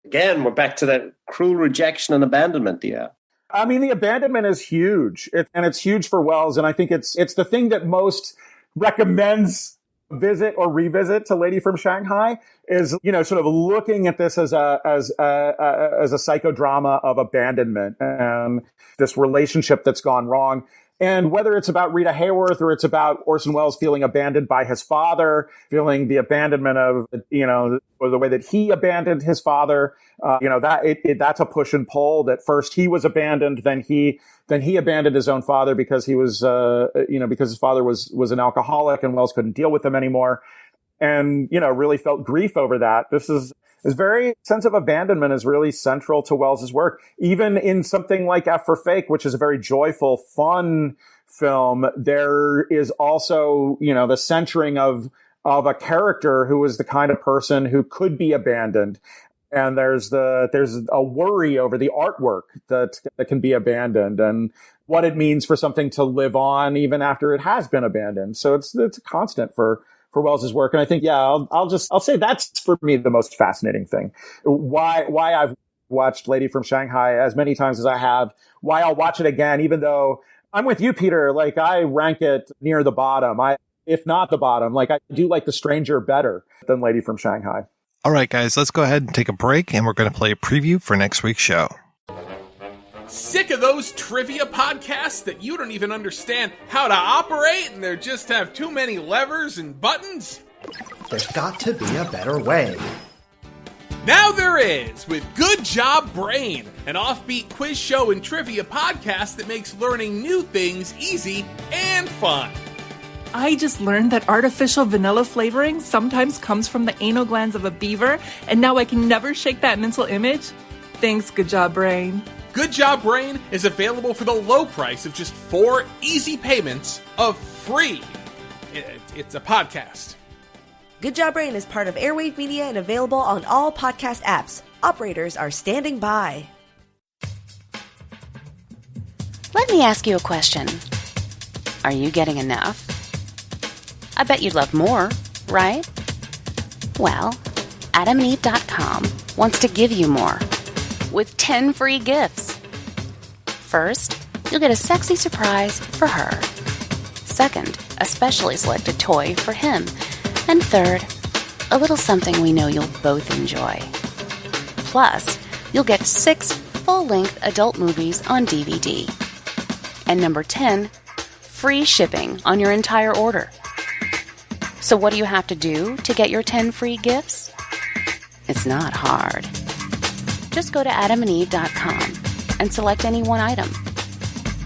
Again, we're back to that cruel rejection and abandonment. Yeah. I mean, the abandonment is huge, and it's huge for Wells. And I think it's the thing that most recommends visit or revisit to Lady from Shanghai is, sort of looking at this as a psychodrama of abandonment and this relationship that's gone wrong. And whether it's about Rita Hayworth or it's about Orson Welles feeling abandoned by his father, feeling the abandonment of, or the way that he abandoned his father, that's a push and pull. That first he was abandoned, then he abandoned his own father because he was, because his father was an alcoholic and Welles couldn't deal with him anymore. And, really felt grief over that. This very sense of abandonment is really central to Wells's work. Even in something like F for Fake, which is a very joyful, fun film, there is also, the centering of a character who is the kind of person who could be abandoned. And there's a worry over the artwork that can be abandoned and what it means for something to live on even after it has been abandoned. So it's a constant for Wells's work. And I think, I'll say that's for me the most fascinating thing. Why I've watched Lady from Shanghai as many times as I have, why I'll watch it again, even though I'm with you, Peter, like I rank it near the bottom. If not the bottom, like I do like The Stranger better than Lady from Shanghai. All right, guys, let's go ahead and take a break, and we're going to play a preview for next week's show. Sick of those trivia podcasts that you don't even understand how to operate and they just have too many levers and buttons? There's got to be a better way. Now there is, with Good Job Brain, an offbeat quiz show and trivia podcast that makes learning new things easy and fun. I just learned that artificial vanilla flavoring sometimes comes from the anal glands of a beaver, and now I can never shake that mental image. Thanks, Good Job Brain. Good Job Brain is available for the low price of just 4 easy payments of free. It's a podcast. Good Job Brain is part of Airwave Media and available on all podcast apps. Operators are standing by. Let me ask you a question. Are you getting enough? I bet you'd love more, right? Well, AdamandEve.com wants to give you more with 10 free gifts. First, you'll get a sexy surprise for her. Second, a specially selected toy for him. And third, a little something we know you'll both enjoy. Plus, you'll get 6 full-length adult movies on DVD. And number 10, free shipping on your entire order. So what do you have to do to get your 10 free gifts? It's not hard. Just go to AdamandEve.com and select any one item.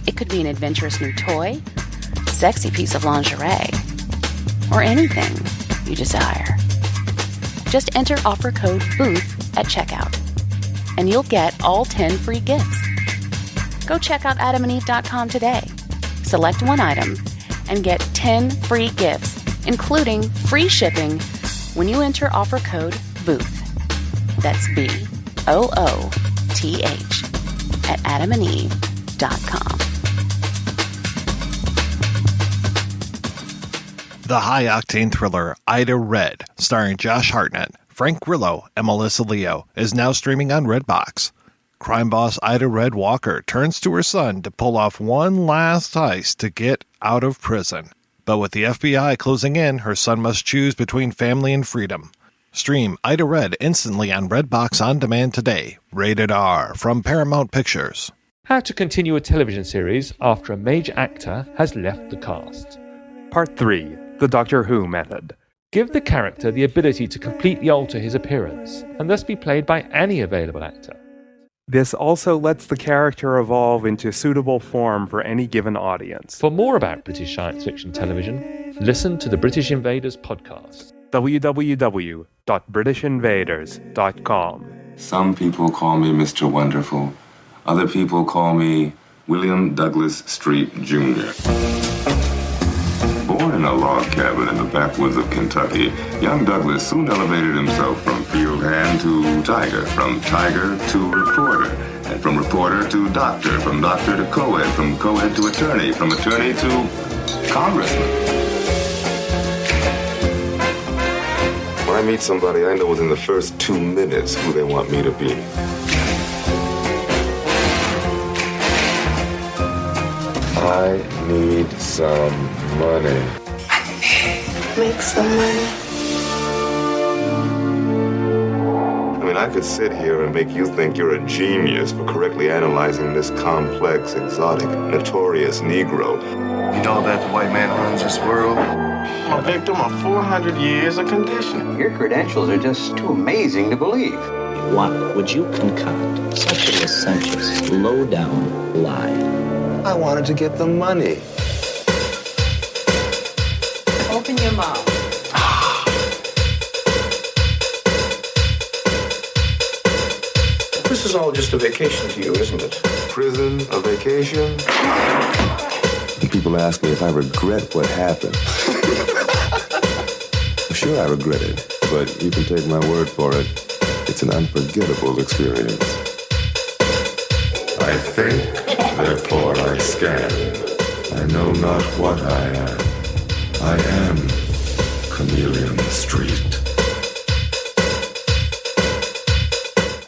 It could be an adventurous new toy, sexy piece of lingerie, or anything you desire. Just enter offer code BOOTH at checkout, and you'll get all 10 free gifts. Go check out AdamandEve.com today. Select one item and get 10 free gifts, including free shipping when you enter offer code BOOTH. That's BOOTH at AdamandEve.com. The high-octane thriller Ida Red, starring Josh Hartnett, Frank Grillo, and Melissa Leo, is now streaming on Redbox. Crime boss Ida Red Walker turns to her son to pull off one last heist to get out of prison. But with the FBI closing in, her son must choose between family and freedom. Stream Ida Red instantly on Redbox On Demand today. Rated R from Paramount Pictures. How to continue a television series after a major actor has left the cast. Part 3. The Doctor Who Method. Give the character the ability to completely alter his appearance, and thus be played by any available actor. This also lets the character evolve into suitable form for any given audience. For more about British science fiction television, listen to the British Invaders podcast. www.britishinvaders.com. Some people call me Mr. Wonderful. Other people call me William Douglas Street Jr. Born in a log cabin in the backwoods of Kentucky, young Douglas soon elevated himself from field hand to tiger, from tiger to reporter, and from reporter to doctor, from doctor to co-ed, from co-ed to attorney, from attorney to congressman. When I meet somebody, I know within the first 2 minutes who they want me to be. I need some money. Make some money. I mean, I could sit here and make you think you're a genius for correctly analyzing this complex, exotic, notorious Negro. You know that the white man runs this world? I'm a victim of 400 years of conditioning. Your credentials are just too amazing to believe. Why would you concoct such a licentious, low-down lie? I wanted to get the money. Open your mouth. This is all just a vacation to you, isn't it? Prison, a vacation? People ask me if I regret what happened. Sure, I regret it, but you can take my word for it. It's an unforgettable experience. I think, therefore I scan. I know not what I am. I am Chameleon Street.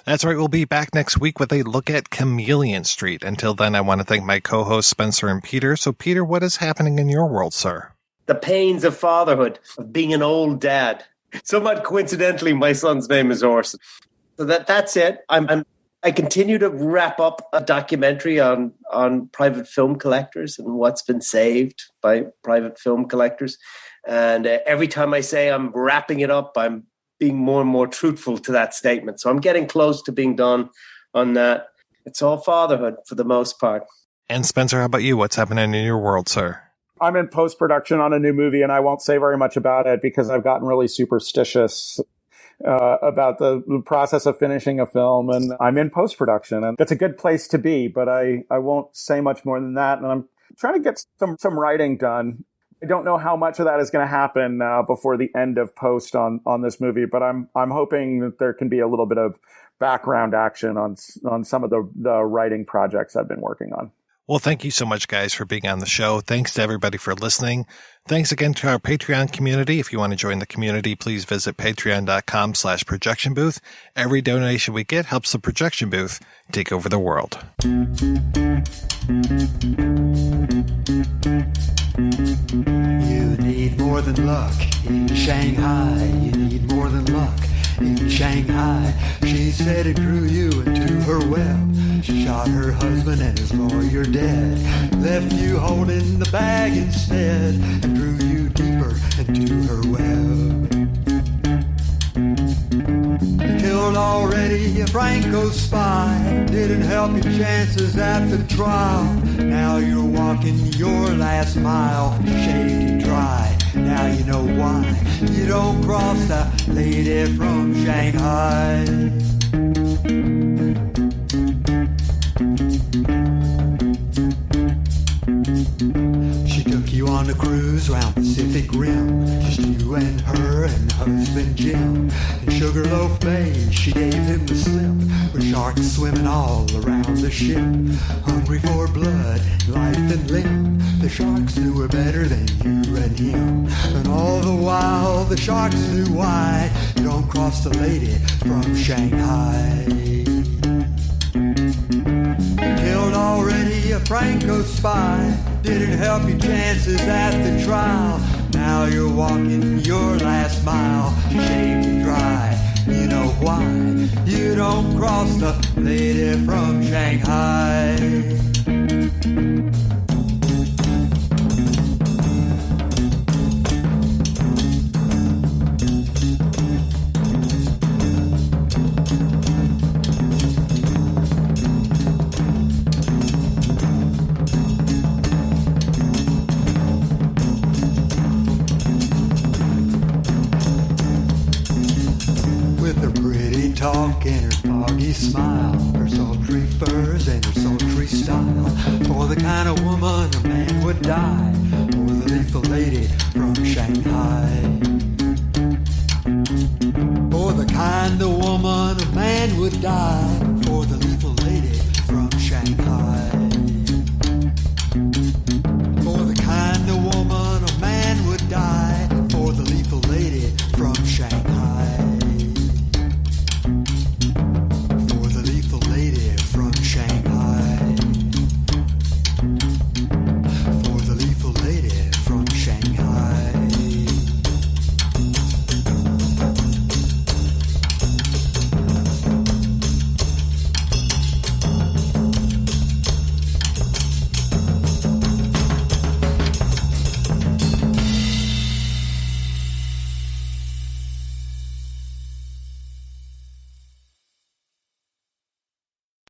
That's right, we'll be back next week with a look at Chameleon Street. Until then, I want to thank my co-hosts Spencer and Peter. So, Peter, what is happening in your world, sir? The pains of fatherhood, of being an old dad. Somewhat coincidentally, my son's name is Orson. So that's it. I continue to wrap up a documentary on private film collectors and what's been saved by private film collectors. And every time I say I'm wrapping it up, I'm being more and more truthful to that statement. So I'm getting close to being done on that. It's all fatherhood for the most part. And Spencer, how about you? What's happening in your world, sir? I'm in post-production on a new movie, and I won't say very much about it because I've gotten really superstitious about the process of finishing a film, and I'm in post-production, and it's a good place to be, but I won't say much more than that, and I'm trying to get some writing done. I don't know how much of that is going to happen before the end of post on this movie, but I'm hoping that there can be a little bit of background action on some of the writing projects I've been working on. Well, thank you so much, guys, for being on the show. Thanks to everybody for listening. Thanks again to our Patreon community. If you want to join the community, please visit patreon.com/projection booth. Every donation we get helps the projection booth take over the world. You need more than luck in Shanghai. You need more than luck in Shanghai. She said it drew you into her web. She shot her husband and his lawyer dead. Left you holding the bag instead and drew you deeper into her web. Killed already a Franco spy. Didn't help your chances at the trial. Now you're walking your last mile. Shaved you dry. Now you know why you don't cross a lady from Shanghai. She took you on a cruise round Pacific Rim. Just you and her and husband Jim. In Sugarloaf Bay, she gave him the slip. With sharks swimming all around the ship. Hungry for blood, life and limb. The sharks knew her better than you and him. And all the while, the sharks knew why you don't cross the lady from Shanghai. Killed already a Franco spy. Didn't help your chances at the trial. Now you're walking your last mile. Shaved you dry. You know why you don't cross the lady from Shanghai. froggy smile, her sultry furs and her sultry style. For the kind of woman a man would die, for the lethal lady from Shanghai. For the kind of woman a man would die.